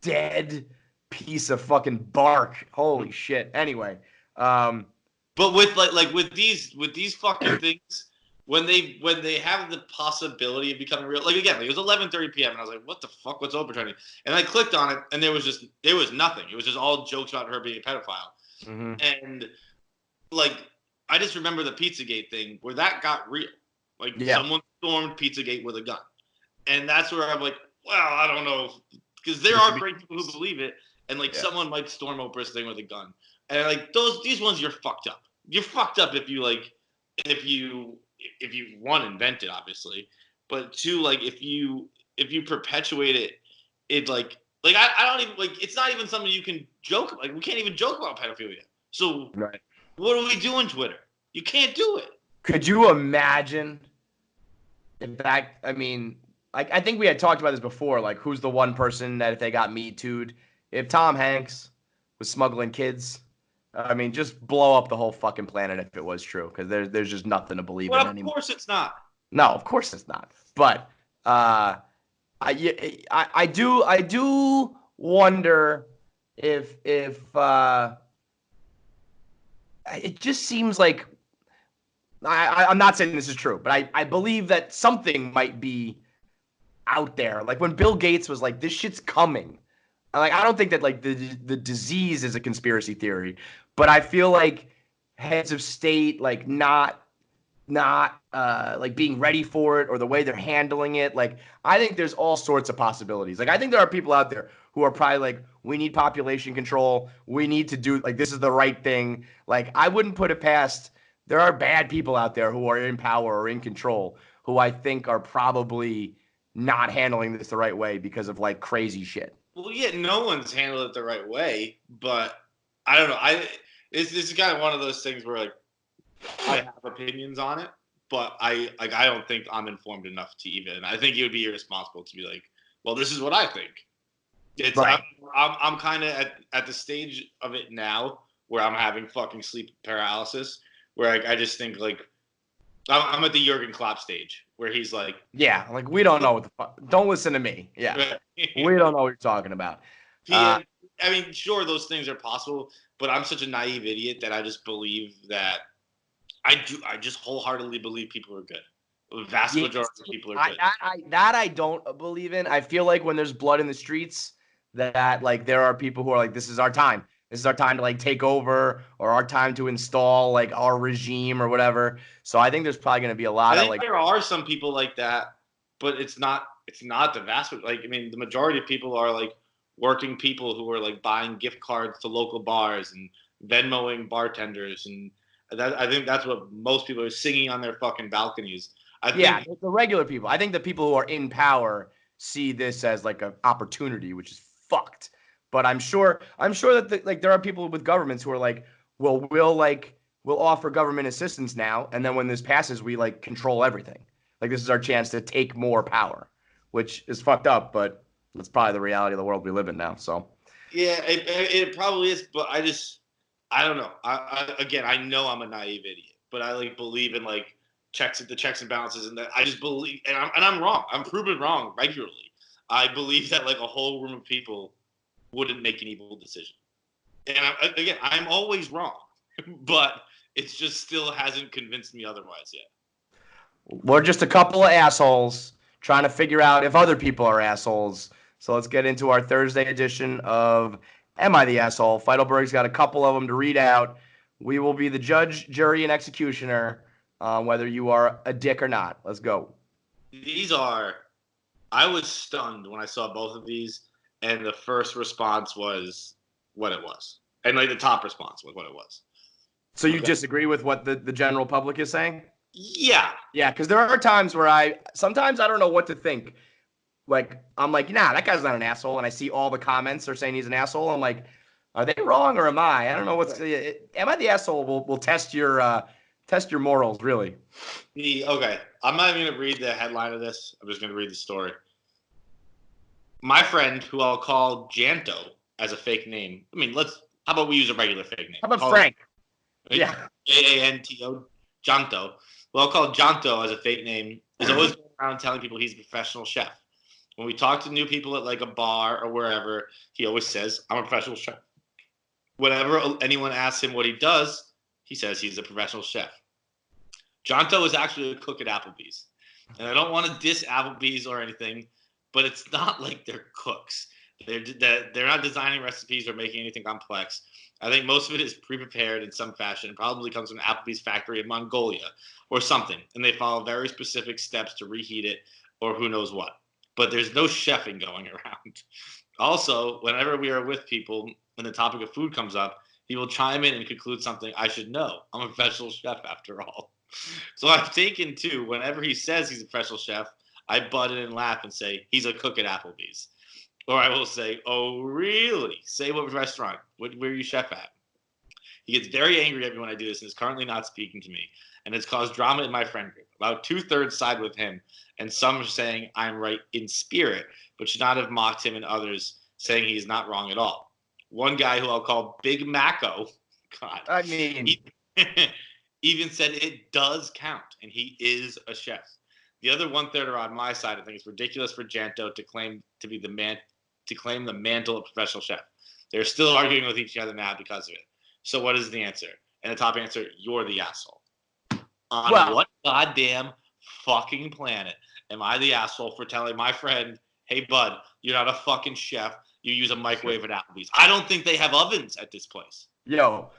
dead piece of fucking bark. Holy shit. Anyway, but with like with these fucking things, when they have the possibility of becoming real, like again, like it was 11:30 p.m. and I was like, what the fuck? What's Oprah trending? And I clicked on it, and there was nothing. It was just all jokes about her being a pedophile. Mm-hmm. And like I just remember the Pizzagate thing where that got real. Like someone stormed Pizzagate with a gun, and that's where I'm like, well, I don't know, because there are great people who believe it. And like someone might storm Oprah's thing with a gun, and like these ones, you're fucked up. You're fucked up if you one, invent it, obviously, but two, like if you perpetuate it, it like I don't even like it's not even something you can joke. Like we can't even joke about pedophilia. So what do we do on Twitter? You can't do it. Could you imagine? In fact, I mean, I think we had talked about this before. Like, who's the one person that if they got Me Too'd? If Tom Hanks was smuggling kids, I mean, just blow up the whole fucking planet if it was true, because there's just nothing to believe in anymore. Of course it's not. No, of course it's not. But I do wonder if it just seems like I'm not saying this is true, but I believe that something might be out there. Like when Bill Gates was like, this shit's coming. Like, I don't think that like the disease is a conspiracy theory, but I feel like heads of state, like not not like being ready for it or the way they're handling it. Like I think there's all sorts of possibilities. Like I think there are people out there who are probably like, we need population control. We need to do like this is the right thing. Like I wouldn't put it past. There are bad people out there who are in power or in control who I think are probably not handling this the right way because of like crazy shit. Well, yeah, no one's handled it the right way, but I don't know. This is kind of one of those things where like I have opinions on it, but I don't think I'm informed enough to even. I think it would be irresponsible to be like, well, this is what I think. It's Right. I'm kind of at the stage of it now where I'm having fucking sleep paralysis, where I just think like I'm at the Jurgen Klopp stage where he's like, Yeah, like we don't know what the fuck. Don't listen to me. Yeah, we don't know what you're talking about. I mean, sure, those things are possible, but I'm such a naive idiot that I just believe that I just wholeheartedly believe people are good. The vast Yes, majority of people are good. that I don't believe in. I feel like when there's blood in the streets, that like there are people who are like, this is our time. This is our time to like take over or our time to install like our regime or whatever. So I think there's probably going to be a lot I of think like, there are some people like that, but it's not the vast like I mean the majority of people are like working people who are like buying gift cards to local bars and Venmoing bartenders and that I think that's what most people are singing on their fucking balconies. I yeah, think the regular people. I think the people who are in power see this as like an opportunity, which is fucked. But I'm sure that like there are people with governments who are like, well, we'll offer government assistance now, and then when this passes, we like control everything. Like this is our chance to take more power, which is fucked up, but that's probably the reality of the world we live in now. So yeah, it probably is, but I don't know. Again, I know I'm a naive idiot, but I like believe in like the checks and balances, and that I just believe, and I'm wrong. I'm proven wrong regularly. I believe that like a whole room of people wouldn't make an evil decision, and again, I'm always wrong, but it just still hasn't convinced me otherwise yet. we're just a couple of assholes trying to figure out if other people are assholes. So let's get into our Thursday edition of Am I the Asshole? Feidelberg's got a couple of them to read out. We will be the judge, jury, and executioner, whether you are a dick or not. Let's go. These are. I was stunned when I saw both of these, and the first response was what it was, and like the top response was what it was. So you Okay. disagree with what the general public is saying? Yeah, Yeah, because there are times where sometimes I don't know what to think. Like, I'm like, nah, that guy's not an asshole. And I see all the comments are saying he's an asshole. I'm like, are they wrong or am I? I don't know what's. Am I the asshole? Will test your morals, really. Okay, I'm not even going to read the headline of this. I'm just going to read the story. My friend, who I'll call Janto as a fake name. I mean, how about we use a regular fake name? How about Call Frank? him Yeah. Janto, Janto. Well, I'll call Janto as a fake name. Is always going around telling people he's a professional chef. When we talk to new people at like a bar or wherever, he always says, "I'm a professional chef." Whenever anyone asks him what he does, he says he's a professional chef. Jonto is actually a cook at Applebee's. And I don't want to diss Applebee's or anything, but it's not like they're cooks. They're not designing recipes or making anything complex. I think most of it is pre-prepared in some fashion. It probably comes from Applebee's factory in Mongolia or something. And they follow very specific steps to reheat it or who knows what. But there's no chefing going around. Also, whenever we are with people and the topic of food comes up, he will chime in and conclude something I should know. I'm a professional chef after all. So I've taken to whenever he says he's a professional chef, I butt in and laugh and say he's a cook at Applebee's. Or I will say, "Oh, really? Say what restaurant? Where are you chef at?" He gets very angry at me when I do this and is currently not speaking to me. And it's caused drama in my friend group. About 2/3 side with him, and some are saying I'm right in spirit, but should not have mocked him, and others saying he's not wrong at all. One guy who I'll call Big Maco, God, I mean, he even said it does count, and he is a chef. The other 1/3 are on my side. I think it's ridiculous for Janto to claim the mantle of professional chef. They're still arguing with each other now because of it. So what is the answer? And the top answer, you're the asshole. On well, what goddamn fucking planet am I the asshole for telling my friend, "Hey, bud, you're not a fucking chef. You use a microwave at Applebee's"? I don't think they have ovens at this place. yo,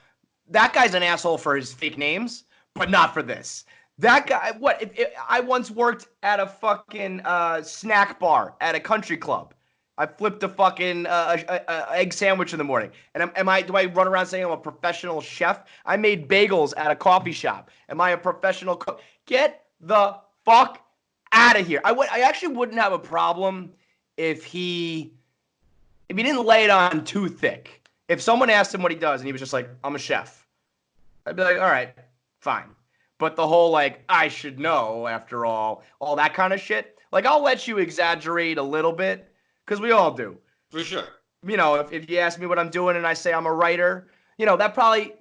that guy's an asshole for his fake names, but not for this. That guy, what? If I once worked at a fucking snack bar at a country club. I flipped a fucking egg sandwich in the morning. And do I run around saying I'm a professional chef? I made bagels at a coffee shop. Am I a professional cook? Get the fuck out of here. I actually wouldn't have a problem if he didn't lay it on too thick. If someone asked him what he does and he was just like, I'm a chef, I'd be like, all right, fine. But the whole like, I should know after all that kind of shit, like I'll let you exaggerate a little bit because we all do. For sure. You know, if you ask me what I'm doing and I say I'm a writer, you know,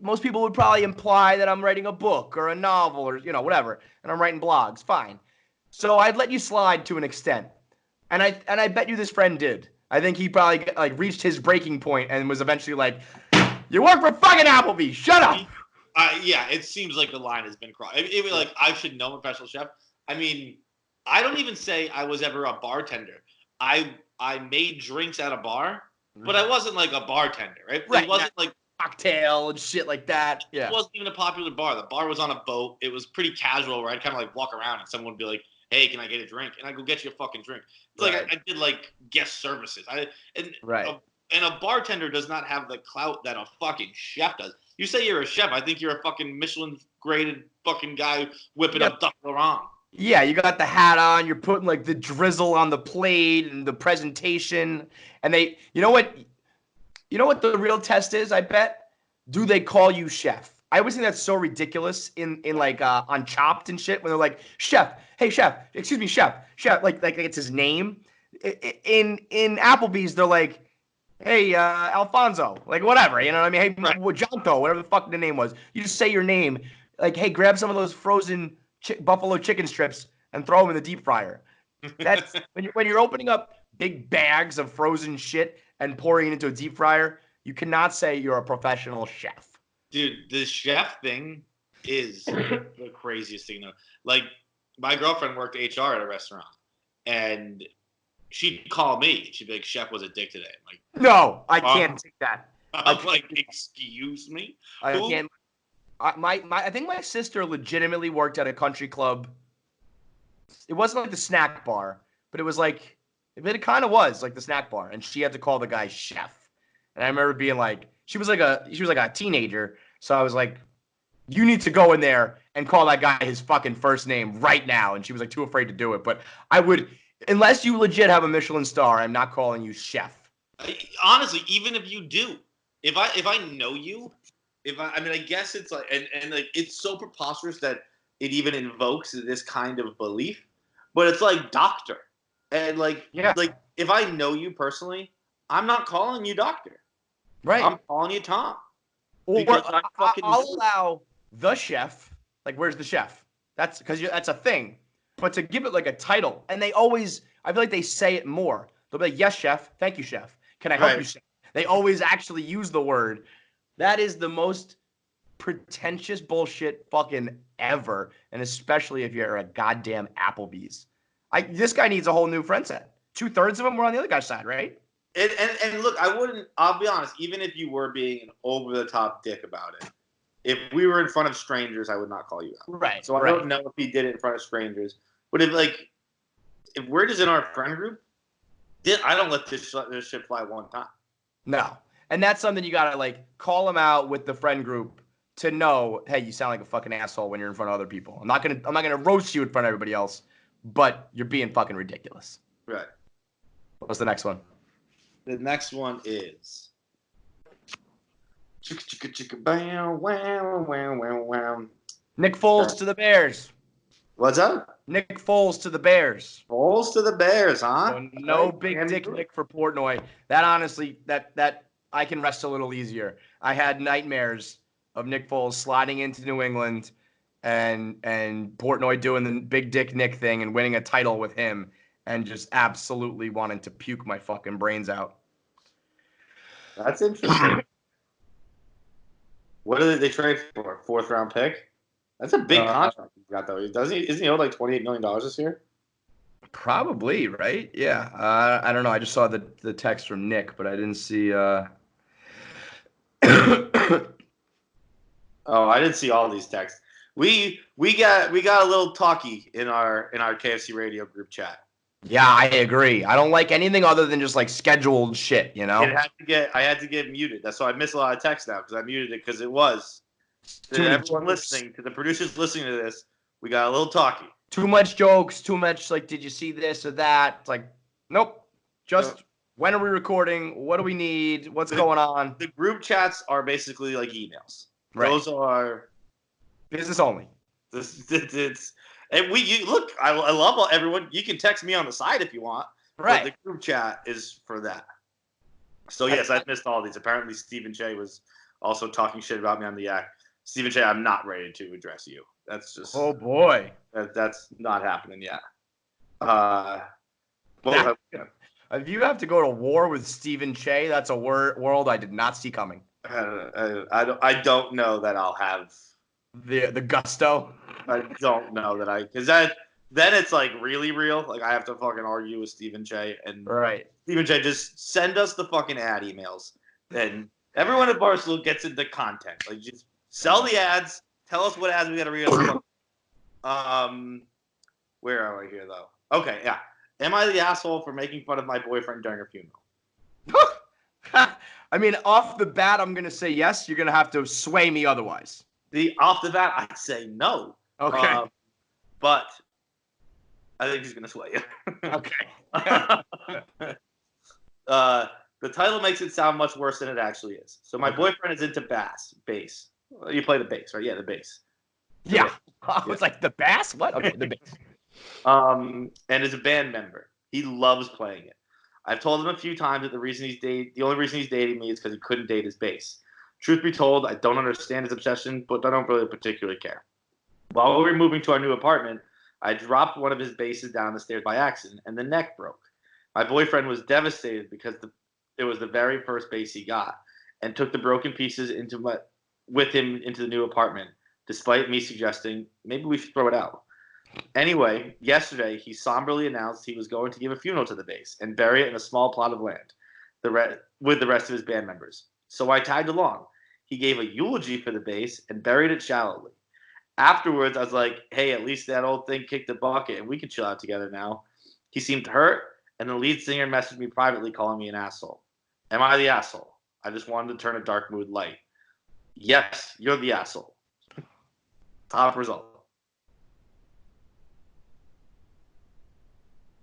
most people would probably imply that I'm writing a book or a novel or, you know, whatever, and I'm writing blogs. Fine. So I'd let you slide to an extent. And I bet you this friend did. I think he probably like reached his breaking point and was eventually like, you work for fucking Applebee's. Shut up. Yeah, it seems like the line has been crossed. It was like, I should know I'm a professional chef. I mean, I don't even say I was ever a bartender. I made drinks at a bar, but I wasn't like a bartender, right? Right. It wasn't like cocktail and shit like that. Yeah. It wasn't even a popular bar. The bar was on a boat. It was pretty casual where I'd kind of like walk around and someone would be like, hey, can I get a drink? And I'd go get you a fucking drink. It's like I did like guest services. And a bartender does not have the clout that a fucking chef does. You say you're a chef, I think you're a fucking Michelin-graded fucking guy whipping up duck Laurent. Yeah, you got the hat on. You're putting like the drizzle on the plate and the presentation. And you know what the real test is? I bet. Do they call you chef? I always think that's so ridiculous in like on Chopped and shit when they're like, chef, hey chef, excuse me, chef, like it's his name. In Applebee's, they're like, hey, Alfonso, like whatever, you know what I mean? Hey, Jonto, whatever the fuck the name was. You just say your name, like, hey, grab some of those frozen buffalo chicken strips and throw them in the deep fryer. That's when you're opening up big bags of frozen shit and pouring it into a deep fryer. You cannot say you're a professional chef. Dude, the chef thing is the craziest thing. Like, my girlfriend worked HR at a restaurant, and she'd call me. She'd be like, chef was a dick today. I'm like, no, I can't take that. I'm like, excuse me? I can't. I think my sister legitimately worked at a country club. It wasn't like the snack bar, but it was like, it kind of was like the snack bar, and she had to call the guy chef. And I remember being like, she was like a teenager, so I was like, you need to go in there and call that guy his fucking first name right now. And she was like too afraid to do it. But I would, unless you legit have a Michelin star, I'm not calling you chef. Honestly, even if you do, if I know you, I mean, I guess it's like, and like, it's so preposterous that it even invokes this kind of belief, but it's like doctor. And like, like if I know you personally, I'm not calling you doctor. Right. I'm calling you Tom. Or I'll allow the chef. Like, where's the chef? That's because that's a thing. But to give it like a title, and I feel like they say it more. They'll be like, yes, chef. Thank you, chef. Can I help you, chef? They always actually use the word. That is the most pretentious bullshit fucking ever. And especially if you're a goddamn Applebee's. This guy needs a whole new friend set. 2/3 of them were on the other guy's side, right? And look, I'll be honest, even if you were being an over-the-top dick about it, if we were in front of strangers, I would not call you out. Right. So I don't know if he did it in front of strangers. But if we're just in our friend group, I don't let this shit fly one time. No. And that's something you got to like call him out with the friend group to know, hey, you sound like a fucking asshole when you're in front of other people. I'm not going to roast you in front of everybody else, but you're being fucking ridiculous. Right. What's the next one? The next one is Nick Foles to the Bears. What's up? Nick Foles to the Bears. Foles to the Bears, huh? So no big dick Nick for Portnoy. That honestly, that I can rest a little easier. I had nightmares of Nick Foles sliding into New England and Portnoy doing the big dick Nick thing and winning a title with him. And just absolutely wanting to puke my fucking brains out. That's interesting. What did they trade for? 4th round pick? That's a big contract he's got, though. Isn't he owed like $28 million this year? Probably, right? Yeah. I don't know. I just saw the text from Nick, but I didn't see. Oh, I didn't see all these texts. We got a little talky in our KFC radio group chat. Yeah, I agree. I don't like anything other than just like scheduled shit, you know? I had to get muted. That's why I miss a lot of texts now because I muted it because it was Too many everyone jokes. listening, to the producers listening to this, we got a little talky. Too much jokes, too much like, did you see this or that? It's like, nope. Just when are we recording? What do we need? What's going on? The group chats are basically like emails. Right. Those are business only. And look. I love everyone. You can text me on the side if you want. Right. But the group chat is for that. So yes, I missed all these. Apparently, Stephen Che was also talking shit about me on the act. Stephen Che, I'm not ready to address you. That's just. Oh boy. That's not happening yet. If you have to go to war with Stephen Che, that's a world I did not see coming. I don't know that I'll have the gusto. I don't know that because then it's like really real. Like I have to fucking argue with Stephen Che and right. Stephen Che, just send us the fucking ad emails, and everyone at Barstool gets into content. Like just sell the ads. Tell us what ads we got to read. Where are we here though? Okay, yeah. Am I the asshole for making fun of my boyfriend during a funeral? I mean, off the bat, I'm gonna say yes. You're gonna have to sway me otherwise. Off the bat, I'd say no. Okay. But I think he's gonna sway you. Okay. The title makes it sound much worse than it actually is. So my boyfriend is into bass. You play the bass, right? Yeah, the bass. Yeah. I was like, the bass? What? Okay, the bass. And is a band member. He loves playing it. I've told him a few times that the only reason he's dating me is because he couldn't date his bass. Truth be told, I don't understand his obsession, but I don't really particularly care. While we were moving to our new apartment, I dropped one of his basses down the stairs by accident, and the neck broke. My boyfriend was devastated because it was the very first bass he got, and took the broken pieces with him into the new apartment, despite me suggesting maybe we should throw it out. Anyway, yesterday he somberly announced he was going to give a funeral to the bass and bury it in a small plot of land with the rest of his band members. So I tagged along. He gave a eulogy for the bass and buried it shallowly. Afterwards, I was like, hey, at least that old thing kicked the bucket and we can chill out together now. He seemed hurt, and the lead singer messaged me privately calling me an asshole. Am I the asshole? I just wanted to turn a dark mood light. Yes, you're the asshole. Top result.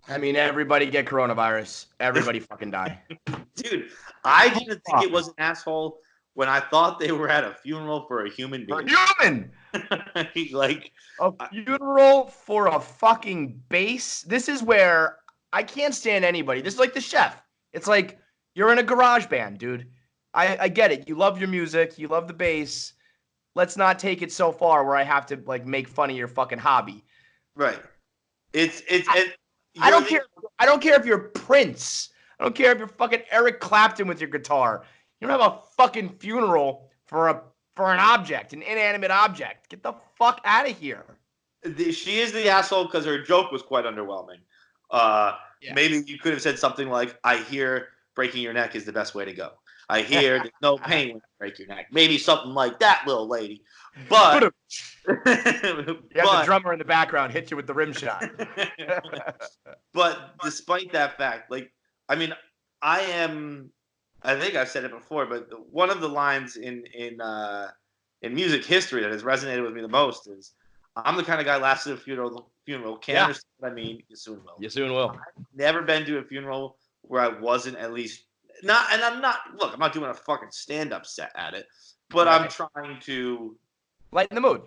I mean, everybody get coronavirus. Everybody fucking die. Dude, I didn't think it was an asshole when I thought they were at a funeral for a human being. A human! Like a funeral for a fucking bass? This is where I can't stand anybody. This is like the chef. It's like you're in a garage band, dude. I get it. You love your music. You love the bass. Let's not take it so far where I have to like make fun of your fucking hobby. Right. I don't care. I don't care if you're Prince. I don't care if you're fucking Eric Clapton with your guitar. You don't have a fucking funeral for an object, an inanimate object. Get the fuck out of here. She is the asshole because her joke was quite underwhelming. Maybe you could have said something like, I hear breaking your neck is the best way to go. I hear there's no pain when you break your neck. Maybe something like that, little lady. But the drummer in the background hit you with the rim shot. But despite that fact, like, I mean, I think I've said it before, but one of the lines in music history that has resonated with me the most is, I'm the kind of guy laughs at a funeral. Can't understand what I mean. You soon will. You soon will. I've never been to a funeral where I wasn't at least not. And I'm not doing a fucking stand-up set at it, but right. I'm trying to lighten the mood.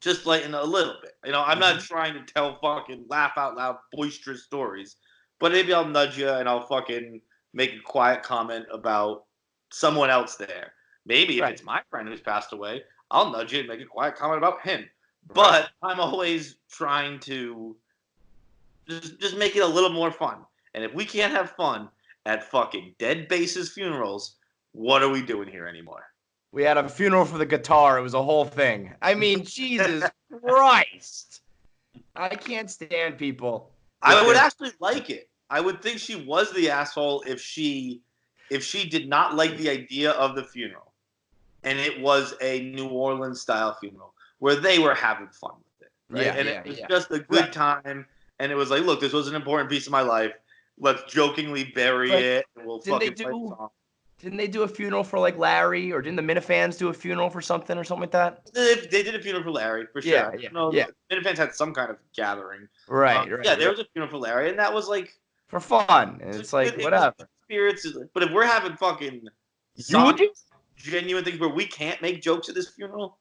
Just lighten a little bit. You know, I'm not trying to tell fucking laugh out loud boisterous stories, but maybe I'll nudge you and I'll fucking make a quiet comment about someone else there. Maybe if it's my friend who's passed away, I'll nudge you and make a quiet comment about him. But I'm always trying to just make it a little more fun. And if we can't have fun at fucking dead basses funerals, what are we doing here anymore? We had a funeral for the guitar. It was a whole thing. I mean, Jesus Christ. I can't stand people. I would actually like it. I would think she was the asshole if she did not like the idea of the funeral. And it was a New Orleans style funeral. where they were having fun with it, right? Yeah, And yeah, it was yeah. just a good time. And it was like, look, this was an important piece of my life. Let's jokingly bury Like, it, and we'll didn't they fucking play the do song. didn't they do a funeral for like Larry, or didn't the Minifans do a funeral for something or something like that? They did a funeral for Larry, for Yeah, sure. yeah, No, yeah. the Minifans had some kind of gathering. Right, Yeah, right, there right. was a funeral for Larry, and that was like, For fun. And it's like it was whatever. good spirits. But if we're having fucking Eulogy? genuine things where we can't make jokes at this funeral,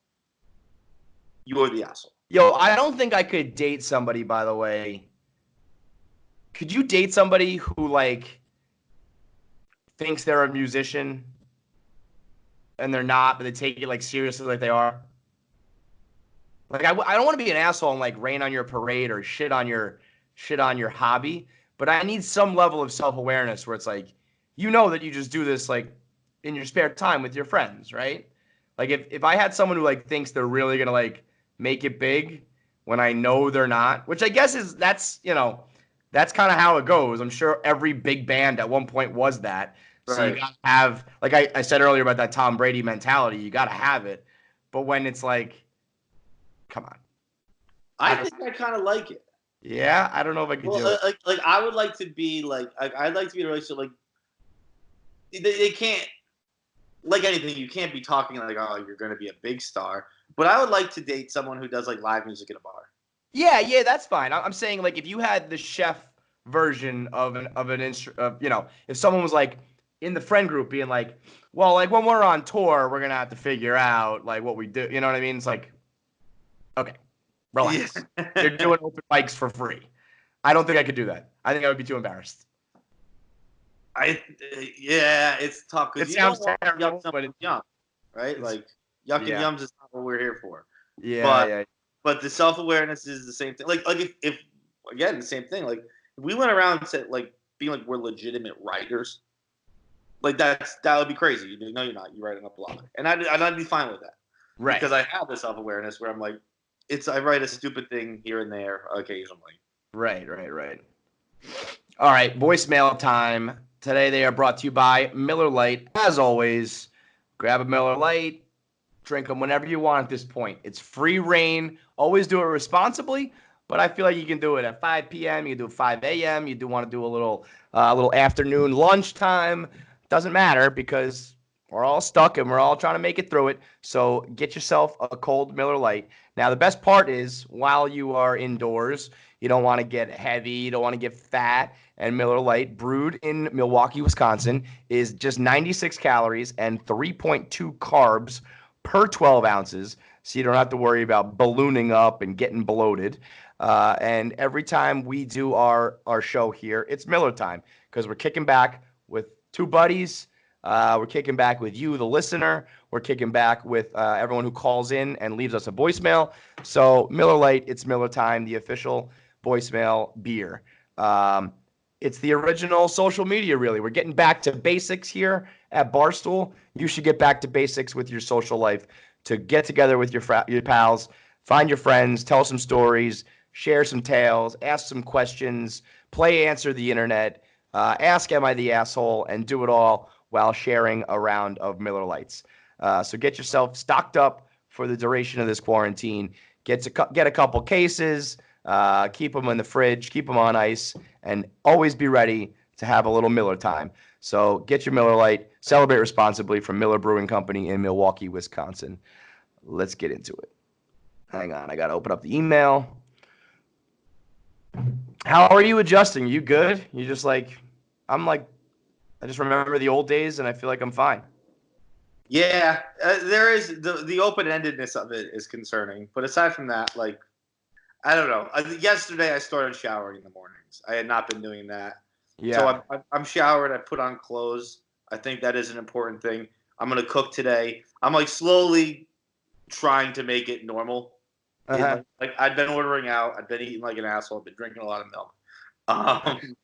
you're the asshole. Yo, I don't think I could date somebody, by the way. Could you date somebody who like thinks they're a musician and they're not, but they take it like seriously like they are? Like I don't want to be an asshole and like rain on your parade or shit on your hobby, but I need some level of self-awareness where it's like, you know that you just do this like in your spare time with your friends, right? Like if I had someone who like thinks they're really gonna like make it big when I know they're not, which I guess that's kind of how it goes. I'm sure every big band at one point was that. So you Right. gotta have, like I said earlier about that Tom Brady mentality, you gotta have it. But when it's like, come on. I think I kind of like it. Yeah, I don't know if I could do it. Like I would like to be like I'd like to be in a relationship like they can't, like anything, you can't be talking like, oh, you're going to be a big star. But I would like to date someone who does like live music in a bar. Yeah, that's fine. I'm saying like if you had the chef version of an instrument, if someone was like in the friend group being like, well, like when we're on tour, we're gonna have to figure out like what we do. You know what I mean? It's like, okay, relax. Yeah. You're doing open mics for free. I don't think I could do that. I think I would be too embarrassed. Yeah, it's tough It because you don't sounds want to terrible, yuck but someone's yum, right? Like yucking yeah, yums is not what we're here for. yeah, But yeah. but the self awareness is the same thing. Like if again the same thing. Like if we went around and said like being like we're legitimate writers, like that would be crazy. No, you're not. You're writing a blog, and I'd be fine with that Right, because I have the self awareness where I'm like, I write a stupid thing here and there occasionally. right. All right, voicemail time. Today they are brought to you by Miller Lite. As always, grab a Miller Lite, drink them whenever you want at this point. It's free reign. Always do it responsibly, but I feel like you can do it at 5 p.m. You can do it 5 a.m. You do want to do a little afternoon lunchtime. Doesn't matter because we're all stuck and we're all trying to make it through it. So get yourself a cold Miller Lite. Now, the best part is while you are indoors, you don't want to get heavy, you don't want to get fat. And Miller Lite, brewed in Milwaukee, Wisconsin, is just 96 calories and 3.2 carbs per 12 ounces. So you don't have to worry about ballooning up and getting bloated. And every time we do our show here, it's Miller time because we're kicking back with two buddies. We're kicking back with you, the listener. We're kicking back with everyone who calls in and leaves us a voicemail. So Miller Lite, it's Miller time, the official voicemail beer. It's the original social media, really. We're getting back to basics here at Barstool. You should get back to basics with your social life to get together with your pals, find your friends, tell some stories, share some tales, ask some questions, play Answer the Internet, ask Am I the Asshole, and do it all while sharing a round of Miller Lights. So get yourself stocked up for the duration of this quarantine. Get a couple cases, keep them in the fridge, keep them on ice, and always be ready to have a little Miller time. So get your Miller Lite, celebrate responsibly from Miller Brewing Company in Milwaukee, Wisconsin. Let's get into it. Hang on, I got to open up the email. How are you adjusting? You good? You just like, I'm like, I just remember the old days and I feel like I'm fine. Yeah, there is the open endedness of it is concerning, but aside from that, like I don't know. Yesterday I started showering in the mornings. I had not been doing that, Yeah. so I'm showered. I put on clothes. I think that is an important thing. I'm gonna cook today. I'm like slowly trying to make it normal. Uh-huh. Like I've been ordering out. I've been eating like an asshole. I've been drinking a lot of milk. Um,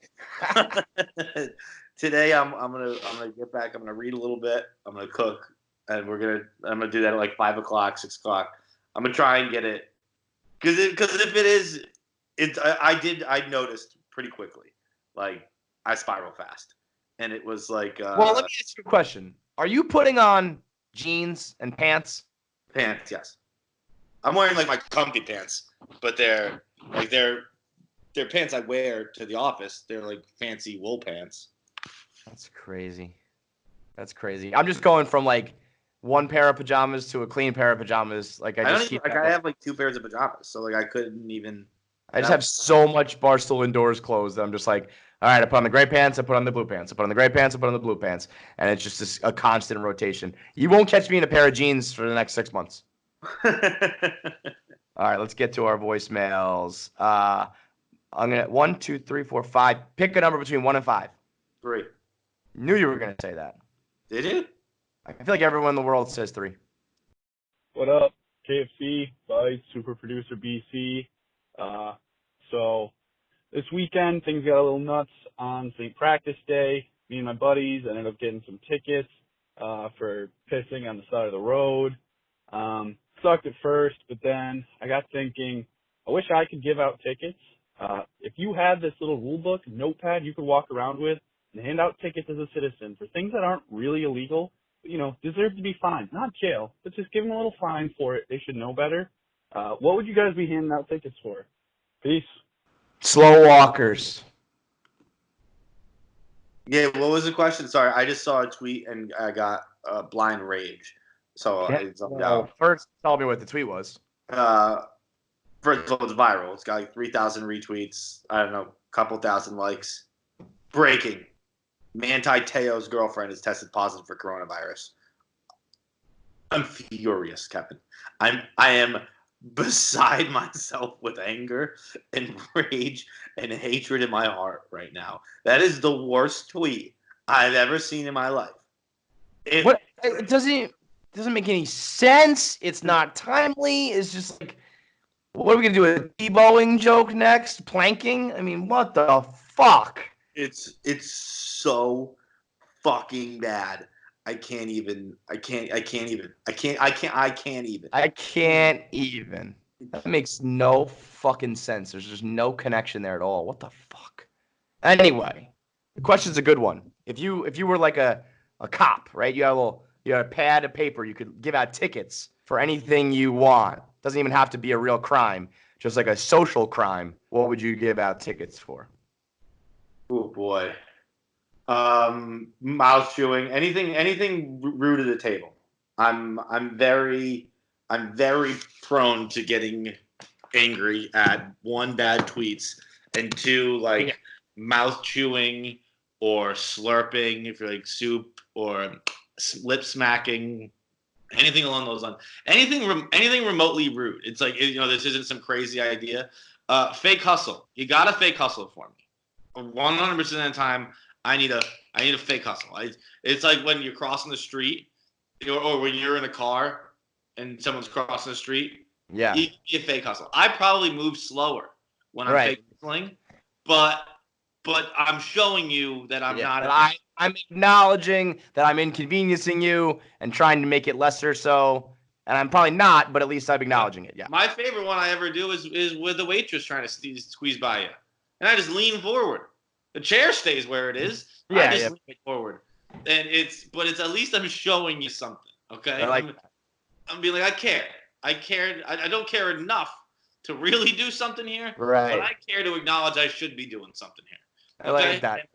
today I'm gonna get back. I'm gonna read a little bit. I'm gonna cook, and I'm gonna do that at like 5 o'clock, 6 o'clock. I'm gonna try and get it because if it is, I noticed pretty quickly, like I spiral fast, and it was like Well, let me ask you a question. Are you putting on jeans and pants? pants. Yes. I'm wearing like my comfy pants, but they're pants I wear to the office. They're like fancy wool pants. That's crazy. That's crazy. I'm just going from like one pair of pajamas to a clean pair of pajamas. Like I I don't just even keep like. that. I have like 2 pairs of pajamas, so like I couldn't even. I just That have so much Barstool indoors clothes that I'm just like, all right, I put on the gray pants, I put on the blue pants, I put on the gray pants, I put on the blue pants, and it's just a constant rotation. You won't catch me in a pair of jeans for the next 6 months. All right, let's get to our voicemails. I'm gonna 1, 2, 3, 4, 5. Pick a number between 1 and 5. 3. Knew you were gonna say that. Did you? I feel like everyone in the world says 3. What up, KFC, Buzz, Super Producer BC. So this weekend, things got a little nuts on St. Practice Day. Me and my buddies ended up getting some tickets for pissing on the side of the road. Sucked at first, but then I got thinking, I wish I could give out tickets. If you had this little rule book, notepad you could walk around with and hand out tickets as a citizen for things that aren't really illegal, deserve to be fined. Not jail, but just give them a little fine for it. They should know better. What would you guys be handing out tickets for? Peace. Slow walkers. Yeah. What was the question? Sorry, I just saw a tweet and I got blind rage. So I zoned out. First, tell me what the tweet was. First of all, it's viral. It's got like 3,000 retweets. I don't know, a couple thousand likes. Breaking. Manti Te'o's girlfriend is tested positive for coronavirus. I'm furious, Kevin. I am beside myself with anger and rage and hatred in my heart right now. That is the worst tweet I've ever seen in my life. It doesn't make any sense. It's not timely. It's just like, what are we gonna do? A Deboing joke next? Planking? I mean, what the fuck? It's so fucking bad. I can't even. That makes no fucking sense. There's just no connection there at all. What the fuck? Anyway, the question's a good one. If you were like a cop, right? You had a pad of paper. You could give out tickets for anything you want. Doesn't even have to be a real crime. Just like a social crime. What would you give out tickets for? Oh boy. Mouth chewing, anything rude at the table. I'm very prone to getting angry at one, bad tweets, and two, like mouth chewing or slurping if you're like soup, or lip smacking, anything along those lines. Anything remotely rude. It's like, this isn't some crazy idea. Fake hustle. You gotta fake hustle for me. 100% of the time. I need a fake hustle. It's like when you're crossing the street, or when you're in a car and someone's crossing the street. Yeah, you need a fake hustle. I probably move slower when I'm fake hustling, but I'm showing you that I'm not. I'm acknowledging that I'm inconveniencing you and trying to make it lesser so. And I'm probably not, but at least I'm acknowledging it. Yeah. My favorite one I ever do is with the waitress trying to squeeze by you, and I just lean forward. The chair stays where it is. Yeah, I just lean it forward, and it's at least I'm showing you something. Okay, I'm being like, I care. I don't care enough to really do something here. Right. But I care to acknowledge I should be doing something here. Okay? I like that.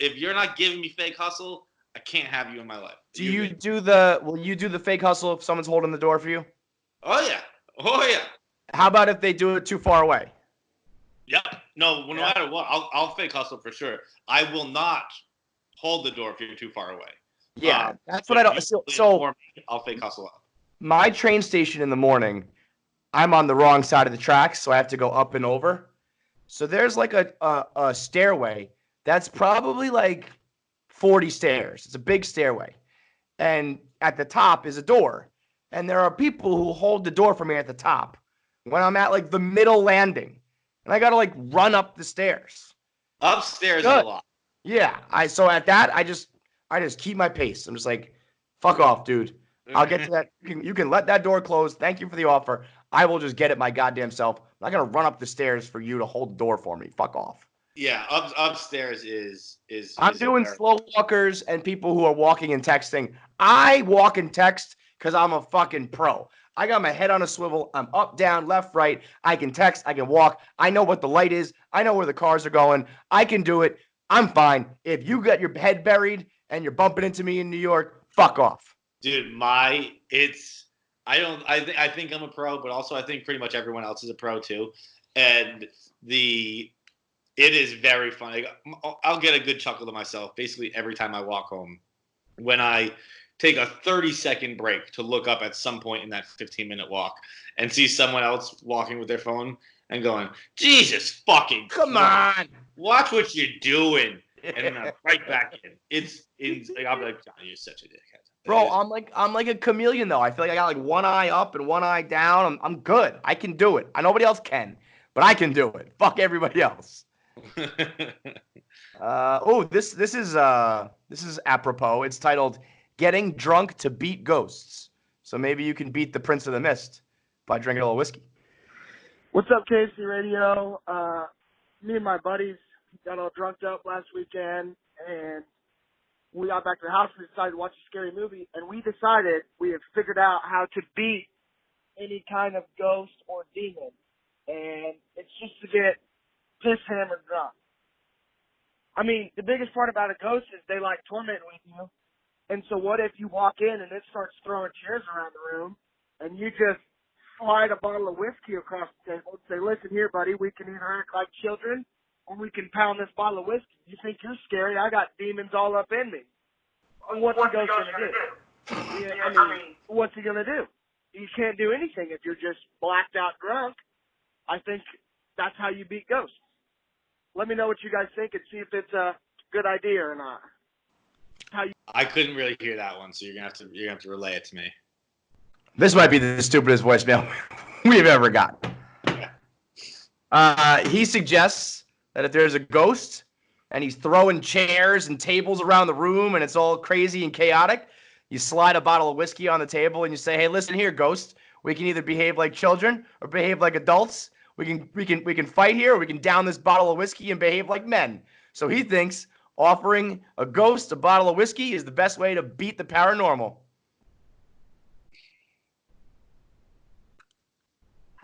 If you're not giving me fake hustle, I can't have you in my life. Will you do the fake hustle if someone's holding the door for you? Oh yeah. How about if they do it too far away? Yep. No matter what, I'll fake hustle for sure. I will not hold the door if you're too far away. Yeah, that's what I don't. So I'll fake hustle up. My train station in the morning, I'm on the wrong side of the tracks, so I have to go up and over. So there's like a stairway that's probably like 40 stairs. It's a big stairway, and at the top is a door, and there are people who hold the door for me at the top when I'm at like the middle landing. And I gotta like run up the stairs. Upstairs a lot. Yeah. So at that, I just keep my pace. I'm just like, fuck off, dude. I'll get to that. You can let that door close. Thank you for the offer. I will just get it my goddamn self. I'm not gonna run up the stairs for you to hold the door for me. Fuck off. Yeah, upstairs is. I'm doing slow walkers and people who are walking and texting. I walk and text because I'm a fucking pro. I got my head on a swivel. I'm up, down, left, right. I can text. I can walk. I know what the light is. I know where the cars are going. I can do it. I'm fine. If you got your head buried and you're bumping into me in New York, fuck off. Dude, I think I'm a pro, but also I think pretty much everyone else is a pro too. And it is very funny. I'll get a good chuckle to myself basically every time I walk home when I take a 30-second break to look up at some point in that 15-minute walk and see someone else walking with their phone and going, Jesus fucking Come Christ, on. watch what you're doing. And then I'm right back in. I'll be like, John, you're such a dickhead. Bro, I'm like a chameleon though. I feel like I got like one eye up and one eye down. I'm good. I can do it. Nobody else can, but I can do it. Fuck everybody else. This is apropos. It's titled "Getting Drunk to Beat Ghosts." So maybe you can beat the Prince of the Mist by drinking a little whiskey. What's up, KFC Radio? Me and my buddies got all drunked up last weekend, and we got back to the house. We decided to watch a scary movie, and we decided we had figured out how to beat any kind of ghost or demon, and it's just to get piss hammered drunk. I mean, the biggest part about a ghost is they like torment with you, and so what if you walk in and it starts throwing chairs around the room, and you just slide a bottle of whiskey across the table and say, listen here, buddy, we can either act like children or we can pound this bottle of whiskey. You think you're scary? I got demons all up in me. What's the ghost going to do? Yeah, I mean, what's he going to do? You can't do anything if you're just blacked out drunk. I think that's how you beat ghosts. Let me know what you guys think and see if it's a good idea or not. I couldn't really hear that one, so you're gonna have to relay it to me. This might be the stupidest voicemail we've ever got. He suggests that if there's a ghost and he's throwing chairs and tables around the room and it's all crazy and chaotic, you slide a bottle of whiskey on the table and you say, hey, listen here, ghost. We can either behave like children or behave like adults. We can fight here, or we can down this bottle of whiskey and behave like men. So he thinks offering a ghost a bottle of whiskey is the best way to beat the paranormal.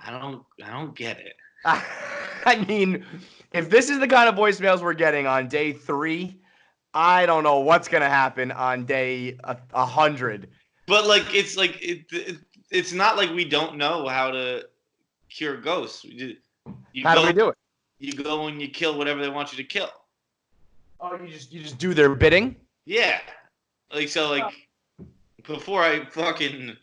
I don't get it. I mean, if this is the kind of voicemails we're getting on day 3, I don't know what's gonna happen on day 100. But it's not like we don't know how to cure ghosts. How do we do it? You go and you kill whatever they want you to kill. Oh, you just do their bidding? Yeah. Before I fucking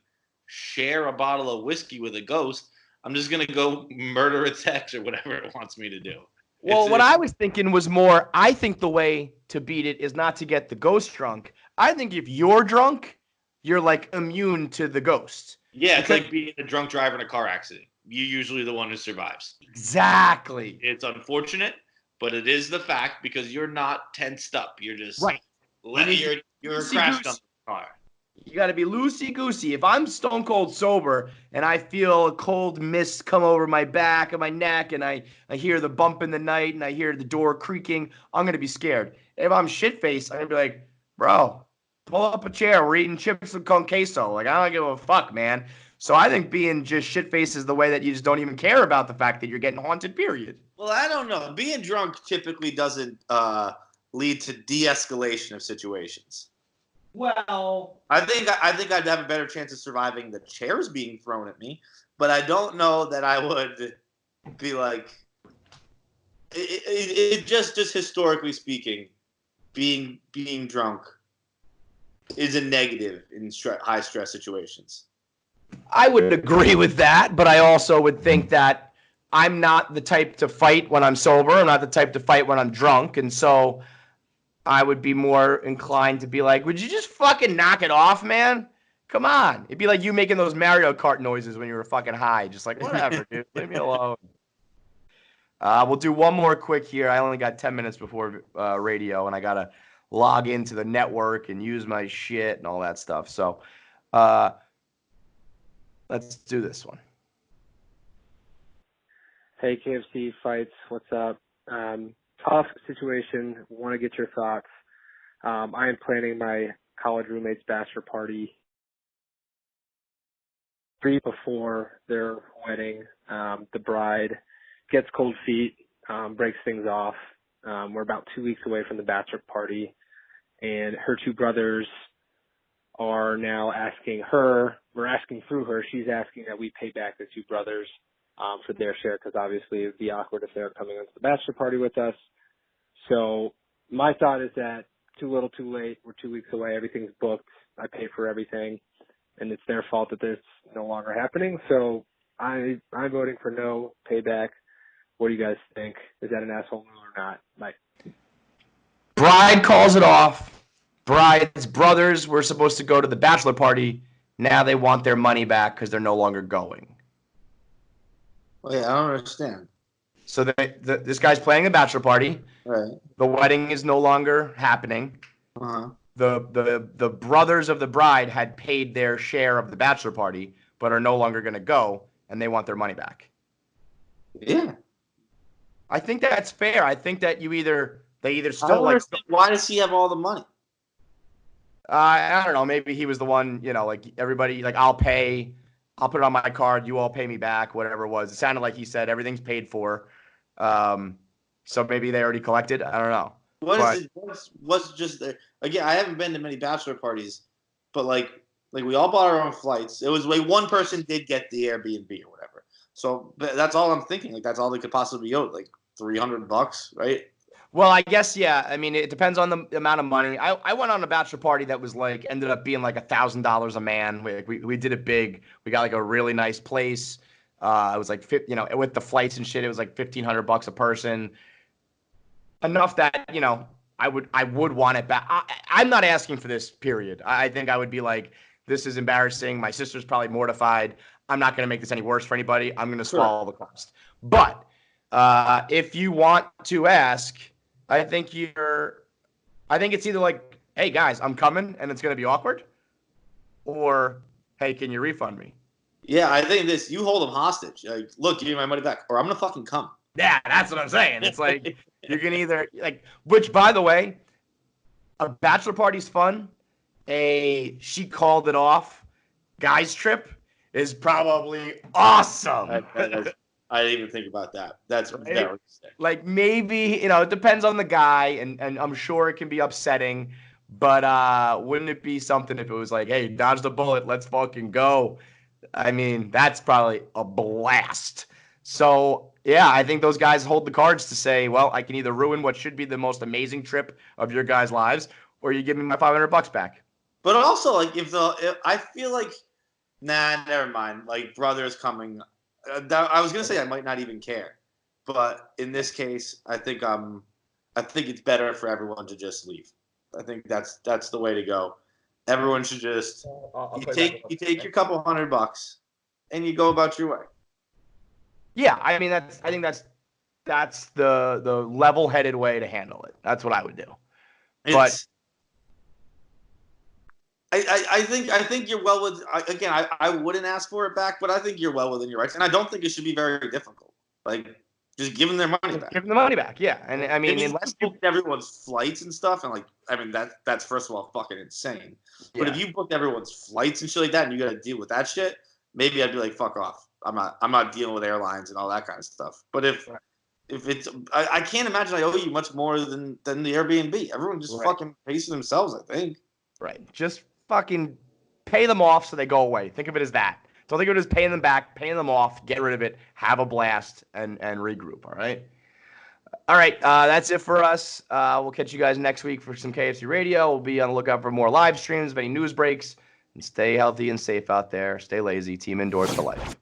share a bottle of whiskey with a ghost, I'm just going to go murder its ex or whatever it wants me to do. Well, what I was thinking was more, I think the way to beat it is not to get the ghost drunk. I think if you're drunk, you're like immune to the ghost. Yeah, it's like being a drunk driver in a car accident. You're usually the one who survives. Exactly. It's unfortunate, but it is the fact because you're not tensed up. You're just right. You're crashed on the car. You got to be loosey-goosey. If I'm stone cold sober and I feel a cold mist come over my back and my neck and I hear the bump in the night and I hear the door creaking, I'm going to be scared. If I'm shit-faced, I'm going to be like, bro, pull up a chair. We're eating chips con queso. Like, I don't give a fuck, man. So I think being just shit-faced is the way that you just don't even care about the fact that you're getting haunted, period. Well, I don't know. Being drunk typically doesn't lead to de-escalation of situations. Well, I think I'd have a better chance of surviving the chairs being thrown at me, but I don't know that I would be like it just historically speaking, being drunk is a negative in high stress situations. I would agree with that, but I also would think that I'm not the type to fight when I'm sober. I'm not the type to fight when I'm drunk, and so I would be more inclined to be like, would you just fucking knock it off, man? Come on. It'd be like you making those Mario Kart noises when you were fucking high. Just like, whatever, dude. Leave me alone. We'll do one more quick here. I only got 10 minutes before radio, and I got to log into the network and use my shit and all that stuff. So let's do this one. Hey, KFC Fights. What's up? Tough situation. Want to get your thoughts. I am planning my college roommate's bachelor party before their wedding, the bride gets cold feet, breaks things off. We're about 2 weeks away from the bachelor party, and her two brothers are now asking her, we're asking through her, she's asking that we pay back the two brothers for their share, because obviously it would be awkward if they're coming into the bachelor party with us. So my thought is that too little too late. We're 2 weeks away. Everything's booked. I pay for everything, and it's their fault that this is no longer happening. So I'm voting for no payback. What do you guys think? Is that an asshole move or not? Mike. Bride calls it off. Bride's brothers were supposed to go to the bachelor party. Now they want their money back because they're no longer going. Wait, I don't understand. So this guy's playing the bachelor party. Right. The wedding is no longer happening. Uh-huh. The brothers of the bride had paid their share of the bachelor party, but are no longer going to go, and they want their money back. Yeah. I think that's fair. I think that they either I still don't like. understand. Why does he have all the money? I don't know. Maybe he was the one. Like everybody. Like I'll pay. I'll put it on my card. You all pay me back. Whatever it was. It sounded like he said everything's paid for. So maybe they already collected. I don't know. What's just there? Again, I haven't been to many bachelor parties, but like we all bought our own flights. It was like one person did get the Airbnb or whatever. So that's all I'm thinking. Like that's all they could possibly be owed. Like $300, right? Well, I guess, yeah. I mean, it depends on the amount of money. I went on a bachelor party that was like, ended up being like $1,000 a man. We did it big. We got like a really nice place. It was like, with the flights and shit, it was like $1,500 a person. Enough that, I would want it back. I'm not asking for this, period. I think I would be like, this is embarrassing. My sister's probably mortified. I'm not going to make this any worse for anybody. I'm going to swallow the cost. But if you want to ask, I think it's either like, hey guys, I'm coming and it's gonna be awkward, or hey, can you refund me? Yeah, I think you hold them hostage. Like, look, give me my money back, or I'm gonna fucking come. Yeah, that's what I'm saying. It's like you can either which by the way, a bachelor party's fun. She called it off guys trip is probably awesome. I didn't even think about that. That's right? Very sick. Like maybe, it depends on the guy, and I'm sure it can be upsetting, but wouldn't it be something if it was like, hey, dodge the bullet, let's fucking go? I mean, that's probably a blast. So, yeah, I think those guys hold the cards to say, well, I can either ruin what should be the most amazing trip of your guys' lives, or you give me my $500 back. But also, like, if I feel like, nah, never mind. Like, brothers coming. I was gonna say I might not even care, but in this case, I think it's better for everyone to just leave. I think that's the way to go. Everyone should just you take your couple $100 and you go about your way. Yeah, I mean I think that's the level-headed way to handle it. That's what I would do. But I think you're well with. Again, I wouldn't ask for it back, but I think you're well within your rights, and I don't think it should be very difficult. Like, just give them their money back. Give them the money back, yeah. And I mean, unless you booked everyone's flights and stuff, and that's first of all fucking insane. But if you booked everyone's flights and shit like that, and you got to deal with that shit, maybe I'd be like, fuck off. I'm not dealing with airlines and all that kind of stuff. But if it's, I can't imagine I owe you much more than the Airbnb. Everyone just fucking pays for themselves, I think. Right. Just fucking pay them off so they go away. Think of it as that. Don't think of it as paying them back, paying them off, get rid of it, have a blast, and regroup, all right? All right, that's it for us. We'll catch you guys next week for some KFC Radio. We'll be on the lookout for more live streams, any news breaks, and stay healthy and safe out there. Stay lazy. Team indoors for life.